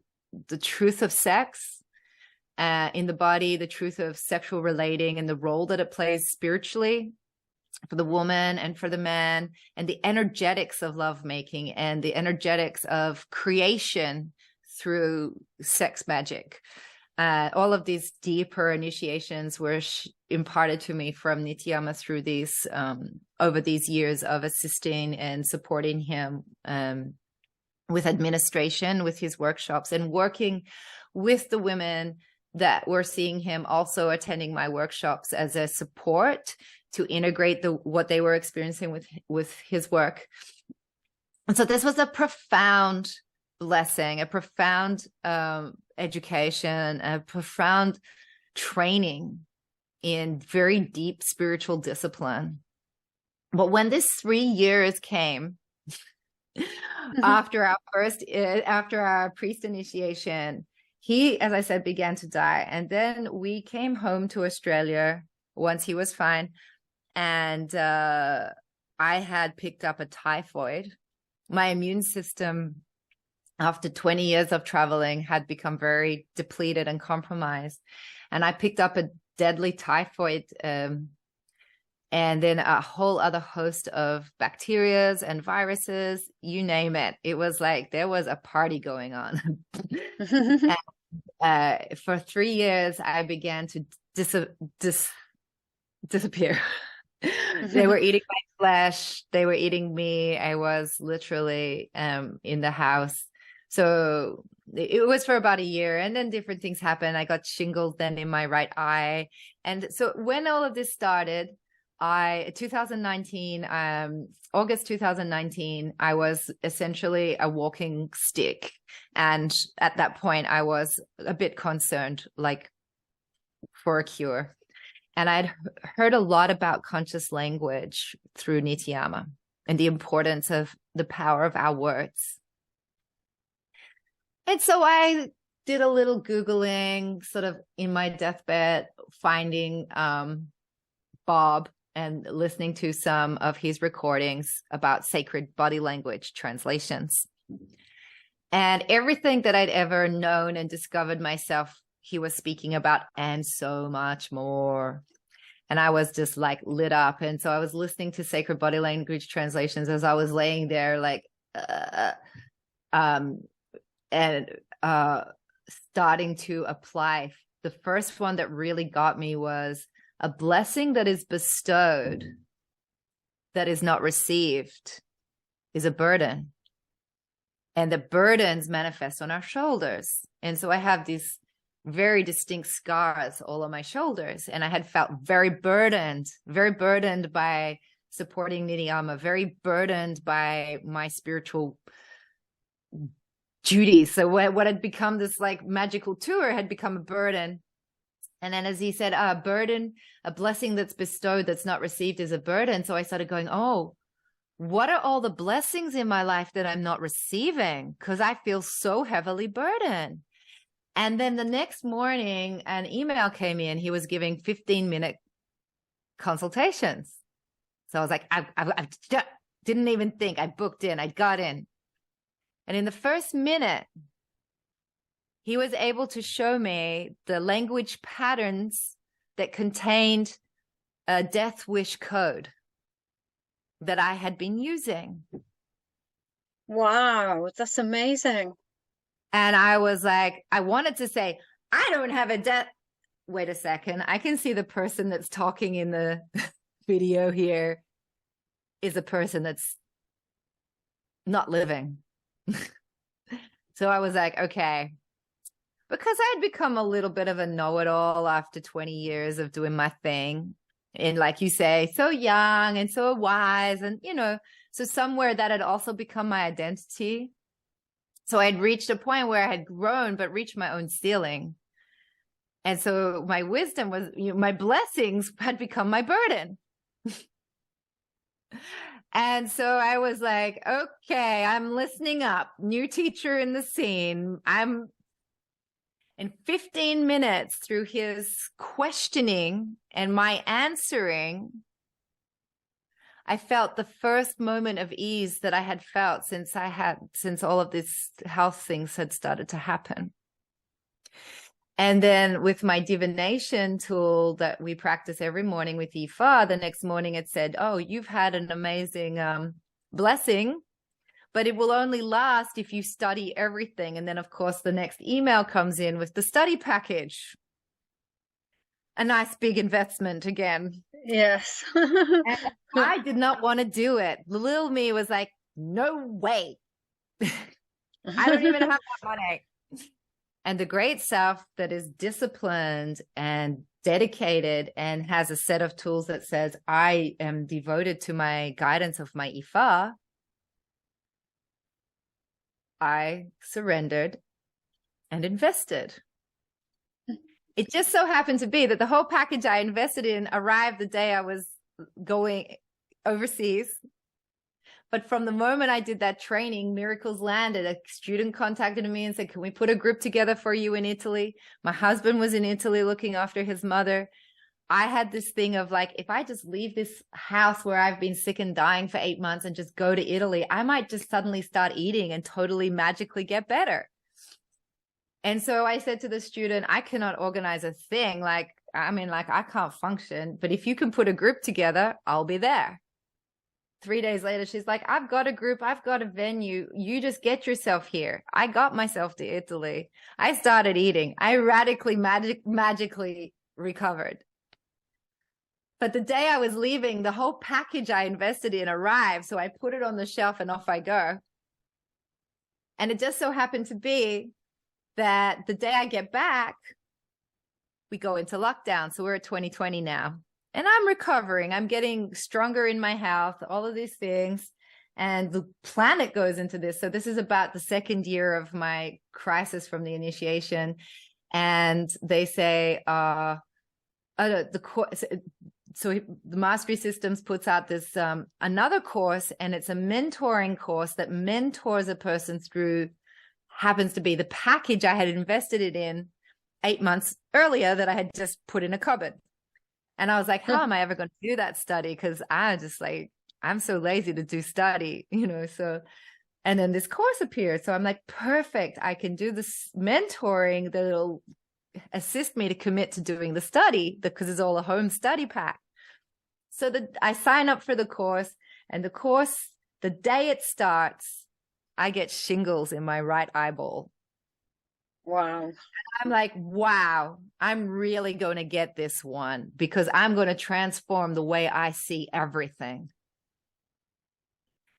the truth of sex in the body, the truth of sexual relating, and the role that it plays spiritually for the woman and for the man, and the energetics of lovemaking and the energetics of creation through sex magic. All of these deeper initiations were imparted to me from Nityama through these over these years of assisting and supporting him with administration, with his workshops, and working with the women that were seeing him, also attending my workshops as a support to integrate what they were experiencing with his work. And so this was a profound blessing, a profound education, a profound training in very deep spiritual discipline, But when this 3 years came after our priest initiation, he, as I said, began to die. And then we came home to Australia once he was fine. And I had picked up a typhoid. My immune system, after 20 years of traveling, had become very depleted and compromised. And I picked up a deadly typhoid, and then a whole other host of bacterias and viruses, you name it. It was like there was a party going on. And, for 3 years, I began to disappear. They were eating my flesh. They were eating me. I was literally in the house. So it was for about a year, and then different things happened. I got shingles then in my right eye. And so when all of this started, August 2019, I was essentially a walking stick. And at that point, I was a bit concerned, like, for a cure. And I'd heard a lot about conscious language through Nityama and the importance of the power of our words. And so I did a little Googling, sort of in my deathbed, finding Bob and listening to some of his recordings about sacred body language translations. And everything that I'd ever known and discovered myself, he was speaking about, and so much more. And I was just like lit up. And so I was listening to sacred body language translations as I was laying there, like, starting to apply. The first one that really got me was, a blessing that is bestowed, that is not received, is a burden. And the burdens manifest on our shoulders. And so I have these very distinct scars all on my shoulders. And I had felt very burdened by supporting Nityama, very burdened by my spiritual duties. So what had become this like magical tour had become a burden. And then, as he said, a burden, a blessing that's bestowed, that's not received, is a burden. So I started going, oh, what are all the blessings in my life that I'm not receiving? Because I feel so heavily burdened. And then the next morning, an email came in. He was giving 15-minute consultations. So I was like, I didn't even think. I booked in. I got in. And in the first minute, he was able to show me the language patterns that contained a death wish code that I had been using. Wow, that's amazing. And I was like, I wanted to say, I don't have a death. Wait a second. I can see the person that's talking in the video here is a person that's not living. So I was like, okay. Because I had become a little bit of a know-it-all after 20 years of doing my thing. And like you say, so young and so wise. And, so somewhere that had also become my identity. So I had reached a point where I had grown, but reached my own ceiling. And so my wisdom was, my blessings had become my burden. And so I was like, okay, I'm listening up. New teacher in the scene. In 15 minutes through his questioning and my answering, I felt the first moment of ease that I had felt since all of these health things had started to happen. And then with my divination tool that we practice every morning with Aoife, the next morning it said, oh, you've had an amazing blessing, but it will only last if you study everything. And then, of course, the next email comes in with the study package. A nice big investment again. Yes. And I did not want to do it. The little me was like, no way. I don't even have that money. And the great self that is disciplined and dedicated and has a set of tools that says, I am devoted to my guidance of my Aoife, I surrendered and invested. It just so happened to be that the whole package I invested in arrived the day I was going overseas. But from the moment I did that training, miracles landed. A student contacted me and said, can we put a group together for you in Italy? My husband was in Italy looking after his mother. I had this thing of like, if I just leave this house where I've been sick and dying for 8 months and just go to Italy, I might just suddenly start eating and totally magically get better. And so I said to the student, I cannot organize a thing. Like, I mean, like I can't function, but if you can put a group together, I'll be there. 3 days later, she's like, I've got a group. I've got a venue. You just get yourself here. I got myself to Italy. I started eating. I radically, magically recovered. But the day I was leaving, the whole package I invested in arrived. So I put it on the shelf and off I go. And it just so happened to be that the day I get back, we go into lockdown. So we're at 2020 now. And I'm recovering. I'm getting stronger in my health, all of these things. And the planet goes into this. So this is about the second year of my crisis from the initiation. And they say, so the Mastery Systems puts out this another course, and it's a mentoring course that mentors a person through, happens to be the package I had invested it in 8 months earlier that I had just put in a cupboard. And I was like, how am I ever going to do that study? Because I'm so lazy to do study, so. And then this course appeared. So I'm like, perfect. I can do this mentoring that'll assist me to commit to doing the study, because it's all a home study pack. So I sign up for the course, and the day it starts, I get shingles in my right eyeball. Wow. I'm like, wow, I'm really going to get this one, because I'm going to transform the way I see everything.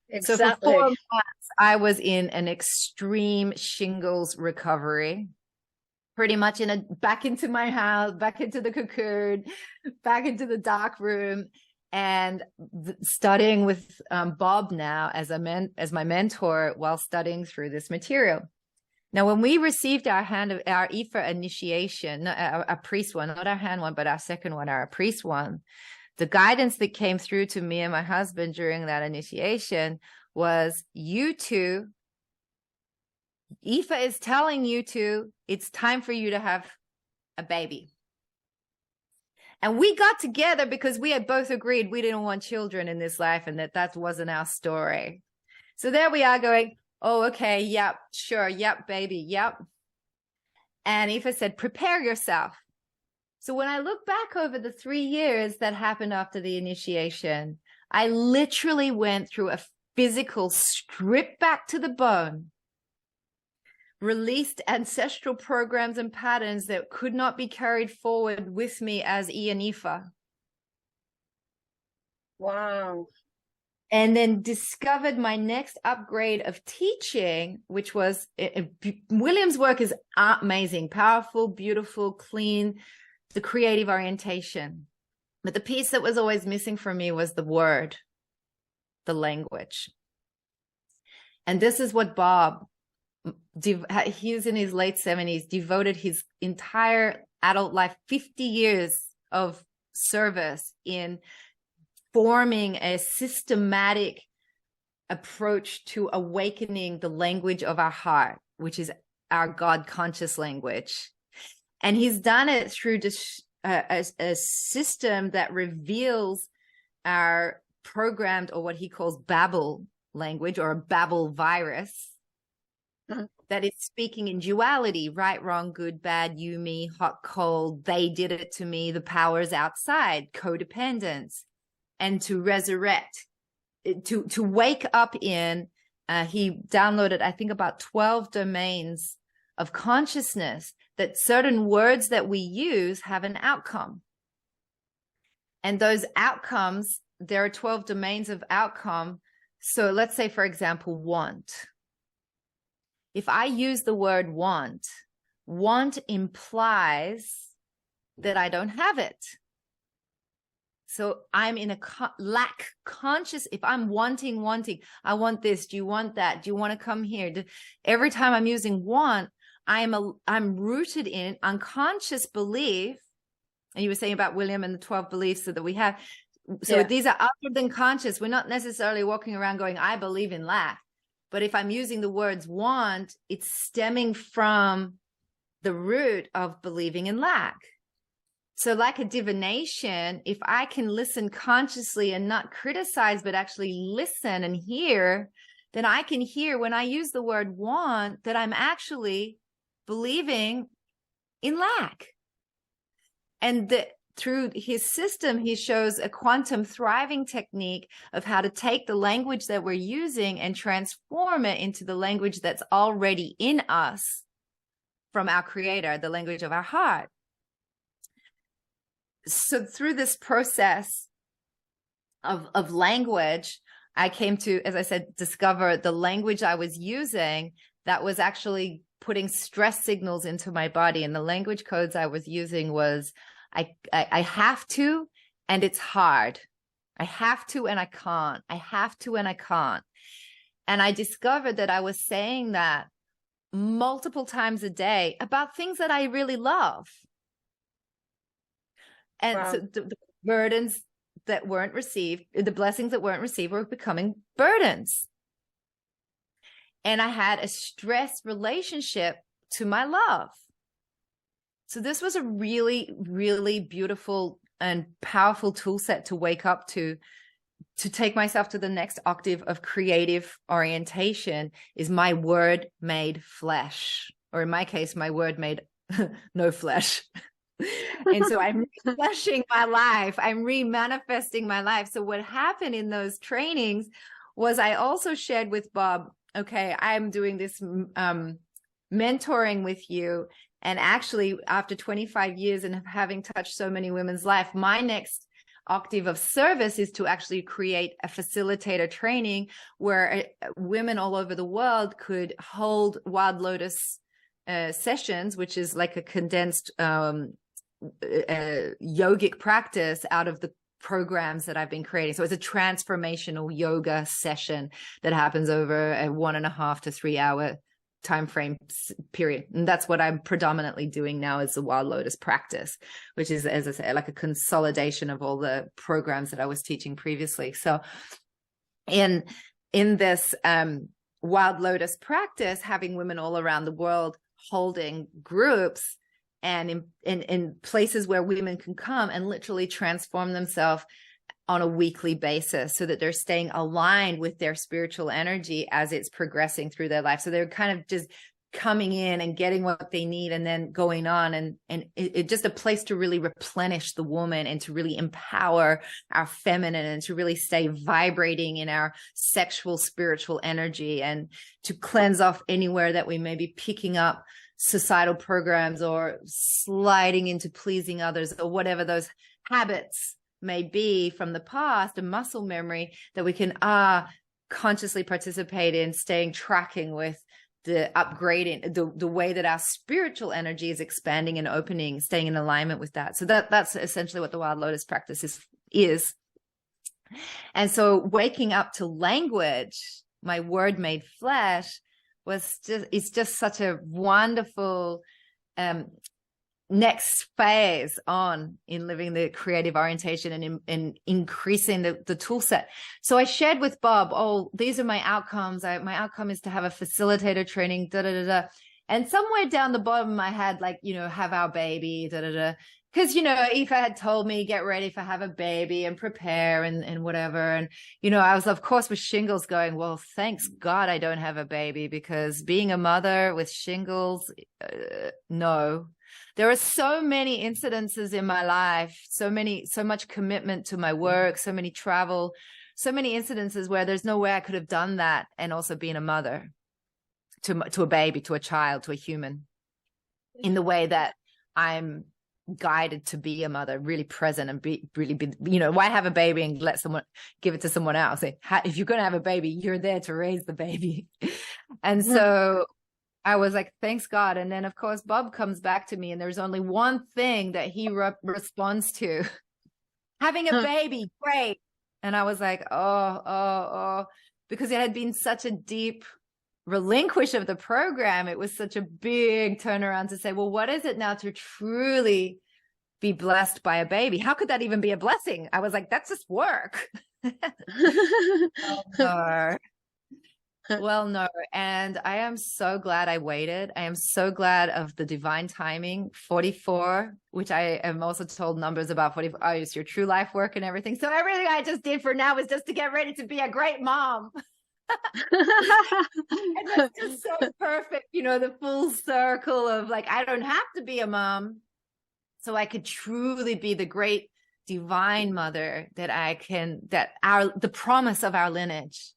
Exactly. So for 4 months, I was in an extreme shingles recovery. Pretty much back into my house, back into the cocoon, back into the dark room, and studying with Bob now as my mentor while studying through this material. Now, when we received our Ifa initiation, a priest one, not our hand one, but our second one, our priest one, the guidance that came through to me and my husband during that initiation was, you two, Ifa is telling you to, it's time for you to have a baby. And we got together because we had both agreed we didn't want children in this life, and that wasn't our story. So there we are going, oh, okay, yep, sure, yep, baby, yep. And Ifa said, prepare yourself. So when I look back over the 3 years that happened after the initiation, I literally went through a physical strip back to the bone, released ancestral programs and patterns that could not be carried forward with me as Ian Ifa. Wow. And then discovered my next upgrade of teaching, which was, William's work is amazing, powerful, beautiful, clean, the creative orientation. But the piece that was always missing for me was the word, the language. And this is what Bob, he's in his late 70s, devoted his entire adult life, 50 years of service in forming a systematic approach to awakening the language of our heart, which is our God conscious language. And he's done it through a system that reveals our programmed, or what he calls Babel language, or a Babel virus, that is speaking in duality, right, wrong, good, bad, you, me, hot, cold, they did it to me, the powers outside, codependence. And to resurrect, to wake up in, he downloaded, I think, about 12 domains of consciousness, that certain words that we use have an outcome. And those outcomes, there are 12 domains of outcome. So let's say, for example, want. If I use the word want implies that I don't have it. So I'm in a lack conscious. If I'm wanting, I want this. Do you want that? Do you want to come here? Every time I'm using want, I'm rooted in unconscious belief. And you were saying about William and the 12 beliefs that we have. So these are other than conscious. We're not necessarily walking around going, I believe in lack. But if I'm using the words want, it's stemming from the root of believing in lack. So like a divination, if I can listen consciously and not criticize, but actually listen and hear, then I can hear when I use the word want that I'm actually believing in lack. And through his system, he shows a quantum thriving technique of how to take the language that we're using and transform it into the language that's already in us from our creator, the language of our heart. So through this process of language, I came to, as I said, discover the language I was using that was actually putting stress signals into my body. And the language codes I was using was, I have to, and it's hard. I have to, and I can't. I have to, and I can't. And I discovered that I was saying that multiple times a day about things that I really love. And so the burdens that weren't received, the blessings that weren't received were becoming burdens. And I had a stress relationship to my love. So this was a really, really beautiful and powerful tool set to wake up to take myself to the next octave of creative orientation is my word made flesh, or in my case, my word made no flesh. And so I'm fleshing my life. I'm remanifesting my life. So what happened in those trainings was I also shared with Bob, okay, I'm doing this mentoring with you. And actually, after 25 years and having touched so many women's life, my next octave of service is to actually create a facilitator training where women all over the world could hold Wild Lotus sessions, which is like a condensed yogic practice out of the programs that I've been creating. So it's a transformational yoga session that happens over a 1.5 to 3 hour time frame period. And that's what I'm predominantly doing now is the Wild Lotus practice, which is, as I say, like a consolidation of all the programs that I was teaching previously. So in this Wild Lotus practice, having women all around the world holding groups and in places where women can come and literally transform themselves on a weekly basis so that they're staying aligned with their spiritual energy as it's progressing through their life. So they're kind of just coming in and getting what they need and then going on. And it's just a place to really replenish the woman and to really empower our feminine and to really stay vibrating in our sexual, spiritual energy and to cleanse off anywhere that we may be picking up societal programs or sliding into pleasing others or whatever those habits may be from the past, a muscle memory that we can consciously participate in tracking with the upgrading, the way that our spiritual energy is expanding and opening, staying in alignment with that. So that's essentially what the Wild Lotus practice is. And so waking up to language, my word made flesh, it's just such a wonderful next phase on in living the creative orientation and in increasing the tool set. So I shared with Bob, these are my outcomes. My outcome is to have a facilitator training, And somewhere down the bottom of my head, like, have our baby, Because, Aoife had told me, get ready for have a baby and prepare and whatever. And, I was, of course, with shingles going, well, thanks God I don't have a baby because being a mother with shingles, no. There are so many incidences in my life, so much commitment to my work, so many travel, so many incidences where there's no way I could have done that and also been a mother to a baby, to a child, to a human in the way that I'm guided to be a mother, really present and why have a baby and let someone give it to someone else? If you're going to have a baby, you're there to raise the baby. And so I was like, thanks God. And then of course, Bob comes back to me and there's only one thing that he responds to: having a baby. Great. And I was like, oh, because it had been such a deep relinquish of the program. It was such a big turnaround to say, well, what is it now to truly be blessed by a baby. How could that even be a blessing? I was like, that's just work. Oh, no. Well, no. And I am so glad I waited. I am so glad of the divine timing. 44, which I am also told numbers about 44. Oh, it's your true life work and everything. So everything I just did for now is just to get ready to be a great mom. And that's just so perfect. You know, the full circle of like, I don't have to be a mom. So I could truly be the great divine mother the promise of our lineage.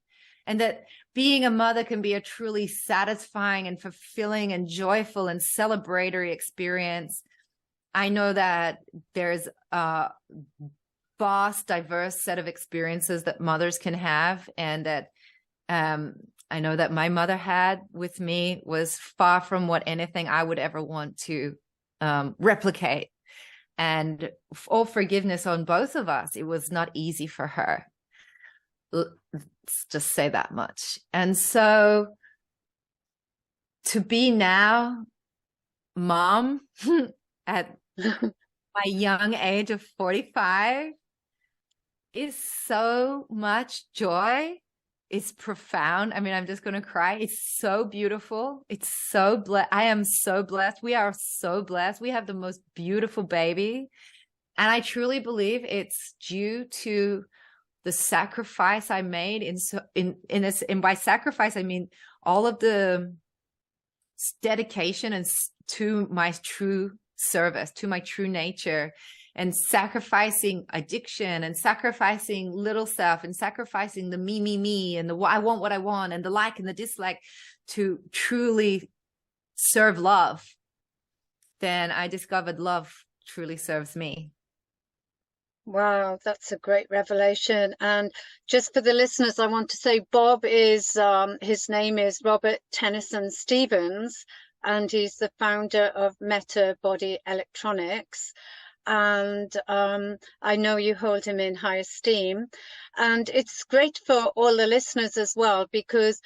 And that being a mother can be a truly satisfying and fulfilling and joyful and celebratory experience. I know that there's a vast, diverse set of experiences that mothers can have, and that I know that my mother had with me was far from what anything I would ever want to replicate. And all forgiveness on both of us, it was not easy for her. Let's just say that much. And so to be now mom at my young age of 45 is so much joy. It's profound. I mean, I'm just going to cry. It's so beautiful. It's so blessed. I am so blessed. We are so blessed. We have the most beautiful baby. And I truly believe it's due to the sacrifice I made in this. And by sacrifice, I mean all of the dedication and to my true service, to my true nature, and sacrificing addiction and sacrificing little self and sacrificing the me, and the I want what I want and the like and the dislike to truly serve love. Then I discovered love truly serves me. Wow, that's a great revelation. And just for the listeners, I want to say Bob is, his name is Robert Tennyson Stevens, and he's the founder of Meta Body Electronics. And I know you hold him in high esteem. And it's great for all the listeners as well, because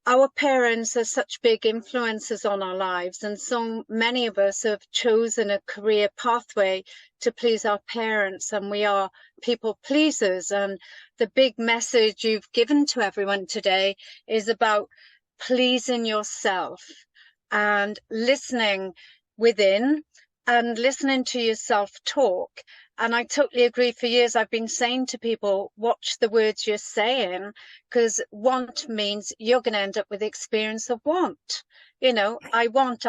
our parents are such big influences on our lives, and so many of us have chosen a career pathway to please our parents, and we are people pleasers. And the big message you've given to everyone today is about pleasing yourself and listening within and listening to yourself talk. And I totally agree. For years, I've been saying to people, watch the words you're saying, because want means you're going to end up with the experience of want. You know, I want.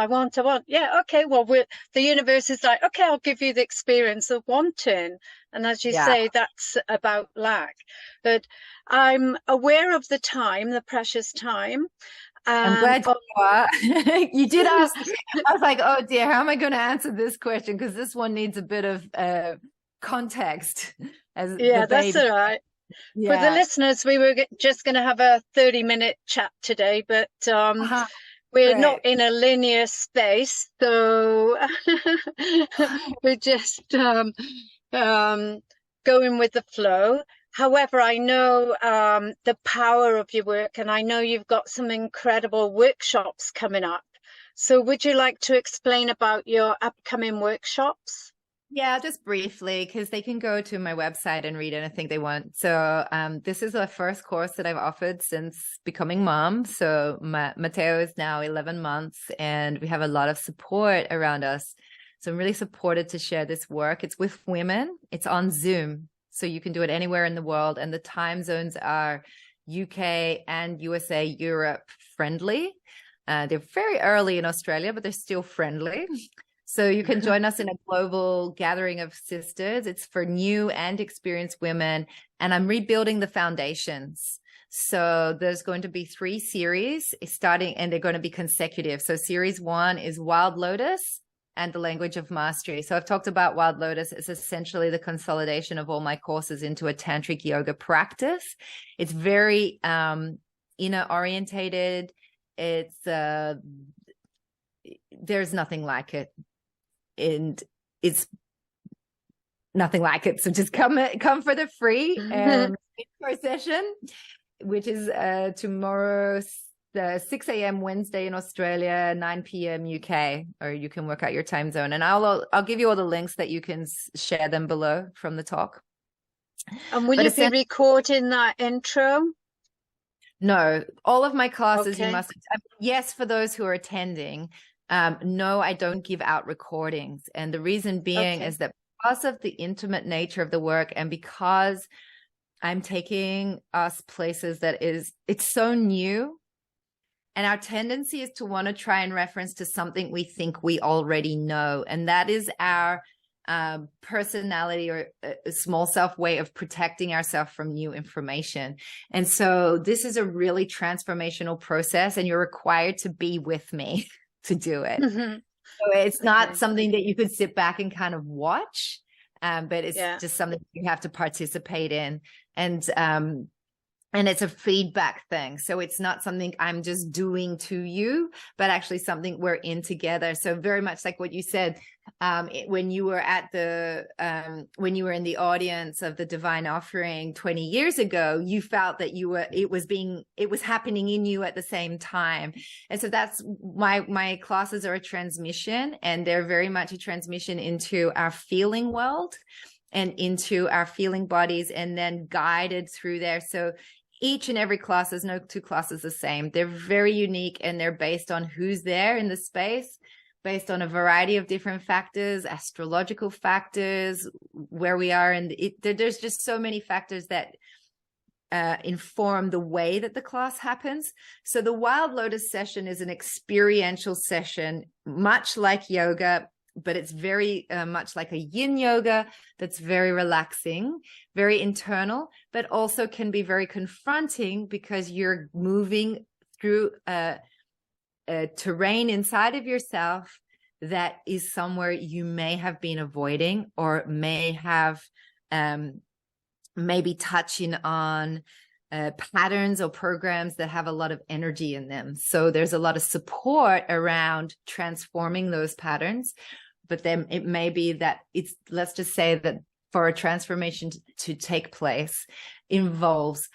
Yeah, okay, well, the universe is like, okay, I'll give you the experience of wanting. And as you say, that's about lack. But I'm aware of the time, the precious time. I'm glad you are. You did ask. I was like, oh dear, how am I going to answer this question? Because this one needs a bit of context. That's all right. Yeah. For the listeners, we were just going to have a 30-minute chat today, but we're not in a linear space, so we're just going with the flow. However, I know the power of your work, and I know you've got some incredible workshops coming up. So would you like to explain about your upcoming workshops? Yeah, just briefly, because they can go to my website and read anything they want. So this is the first course that I've offered since becoming mom. So Matteo is now 11 months, and we have a lot of support around us. So I'm really supported to share this work. It's with women. It's on Zoom. So you can do it anywhere in the world. And the time zones are UK and USA, Europe friendly. They're very early in Australia, but they're still friendly. So you can join us in a global gathering of sisters. It's for new and experienced women. And I'm rebuilding the foundations. So there's going to be 3 series starting, and they're going to be consecutive. So series 1 is Wild Lotus and the Language of Mastery. So I've talked about Wild Lotus. It's essentially the consolidation of all my courses into a tantric yoga practice. It's very inner orientated. It's there's nothing like it, and it's nothing like it. So just come for the free intro session, which is tomorrow, 6 a.m. Wednesday in Australia, 9 p.m. UK, or you can work out your time zone. And I'll give you all the links that you can share them below from the talk. And will you be recording that intro? No, all of my classes Okay. you must, yes, for those who are attending. No, I don't give out recordings. And the reason being is that because of the intimate nature of the work, and because I'm taking us places it's so new, and our tendency is to want to try and reference to something we think we already know. And that is our personality or a small self way of protecting ourselves from new information. And so this is a really transformational process, and you're required to be with me to do it. So it's not something that you could sit back and kind of watch, but it's just something you have to participate in. And it's a feedback thing. So it's not something I'm just doing to you, but actually something we're in together. So very much like what you said, when you were when you were in the audience of the Divine Offering 20 years ago, you felt that it was happening in you at the same time. And so that's my classes are a transmission, and they're very much a transmission into our feeling world and into our feeling bodies, and then guided through there. So each and every class, there's no two classes the same. They're very unique, and they're based on who's there in the space, based on a variety of different factors, astrological factors, where we are. And there's just so many factors that inform the way that the class happens. So the Wild Lotus session is an experiential session, much like yoga, but it's very much like a yin yoga that's very relaxing, very internal, but also can be very confronting, because you're moving through a terrain inside of yourself that is somewhere you may have been avoiding, or may have maybe touching on patterns or programs that have a lot of energy in them. So there's a lot of support around transforming those patterns. But then it may be that let's just say that for a transformation to take place involves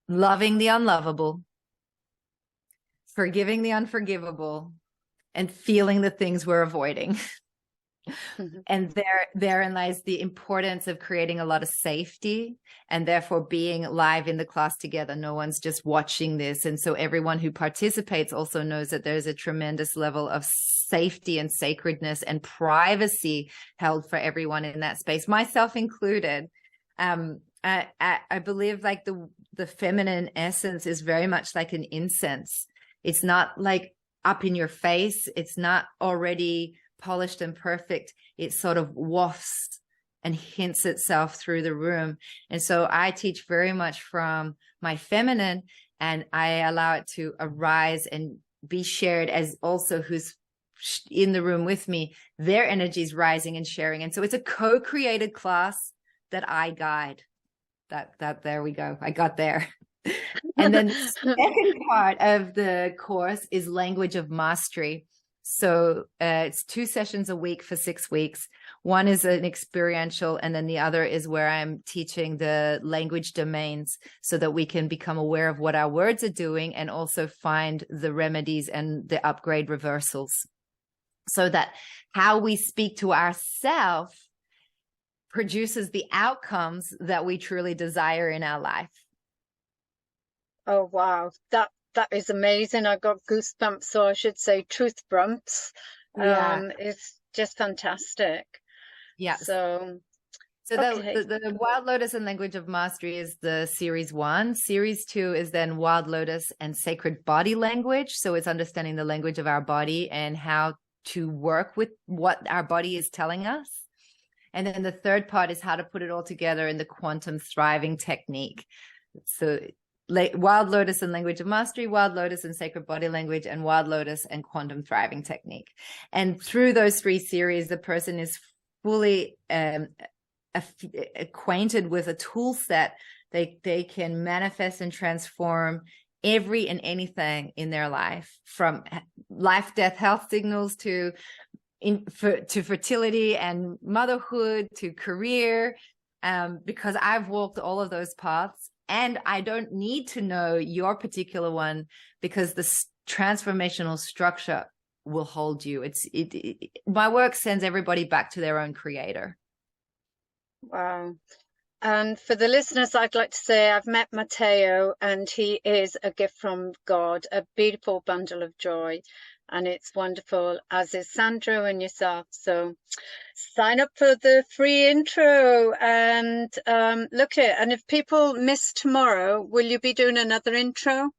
loving the unlovable, forgiving the unforgivable, and feeling the things we're avoiding. And therein lies the importance of creating a lot of safety, and therefore being live in the class together. No one's just watching this. And so everyone who participates also knows that there's a tremendous level of safety and sacredness and privacy held for everyone in that space, myself included. I believe like the feminine essence is very much like an incense. It's not like up in your face. It's not already polished and perfect. It sort of wafts and hints itself through the room. And so I teach very much from my feminine, and I allow it to arise and be shared as also who's in the room with me, their energy is rising and sharing. And so it's a co-created class that I guide. That there we go. I got there. And then the second part of the course is language of mastery. So it's 2 sessions a week for 6 weeks. One is an experiential, and then the other is where I'm teaching the language domains so that we can become aware of what our words are doing, and also find the remedies and the upgrade reversals, so that how we speak to ourselves produces the outcomes that we truly desire in our life. Oh, wow. That is amazing. I got goosebumps, so I should say truth bumps. It's just fantastic. Yeah. So okay. The Wild Lotus and Language of Mastery is the series 1. Series 2 is then Wild Lotus and Sacred Body Language. So it's understanding the language of our body and how to work with what our body is telling us. And then the third part is how to put it all together in the quantum thriving technique. So Wild Lotus and Language of Mastery, Wild Lotus and Sacred Body Language, and Wild Lotus and Quantum Thriving Technique. And through those 3 series, the person is fully acquainted with a tool set. They can manifest and transform every and anything in their life, from life, death, health signals to fertility and motherhood to career, because I've walked all of those paths. And I don't need to know your particular one, because the transformational structure will hold you. My work sends everybody back to their own creator. Wow. And for the listeners, I'd like to say I've met Matteo, and he is a gift from God, a beautiful bundle of joy. And it's wonderful, as is Sandro and yourself. So sign up for the free intro and look it. And if people miss tomorrow, will you be doing another intro?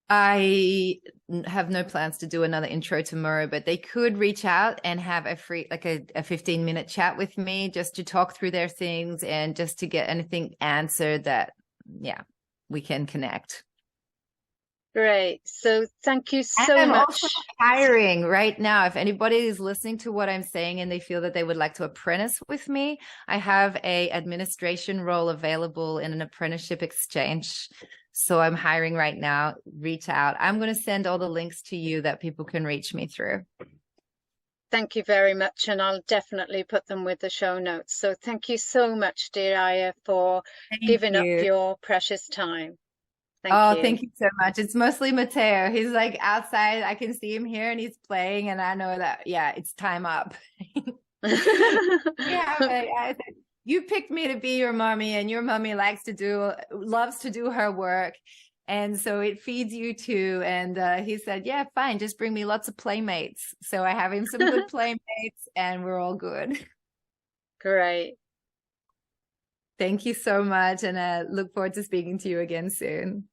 I have no plans to do another intro tomorrow, but they could reach out and have a free, like a 15-minute chat with me, just to talk through their things and just to get anything answered that, yeah, we can connect. Great. So thank you so and I'm much. also hiring right now. If anybody is listening to what I'm saying and they feel that they would like to apprentice with me, I have a administration role available in an apprenticeship exchange. So I'm hiring right now. Reach out. I'm going to send all the links to you that people can reach me through. Thank you very much. And I'll definitely put them with the show notes. So thank you so much, dear Aya, for giving up your precious time. Thank you so much. It's mostly Matteo. He's like outside. I can see him here and he's playing, and I know that, yeah, it's time up. Yeah, you picked me to be your mommy, and your mommy loves to do her work. And so it feeds you too. And he said, yeah, fine. Just bring me lots of playmates. So I have him some good playmates, and we're all good. Great. Thank you so much. And I look forward to speaking to you again soon.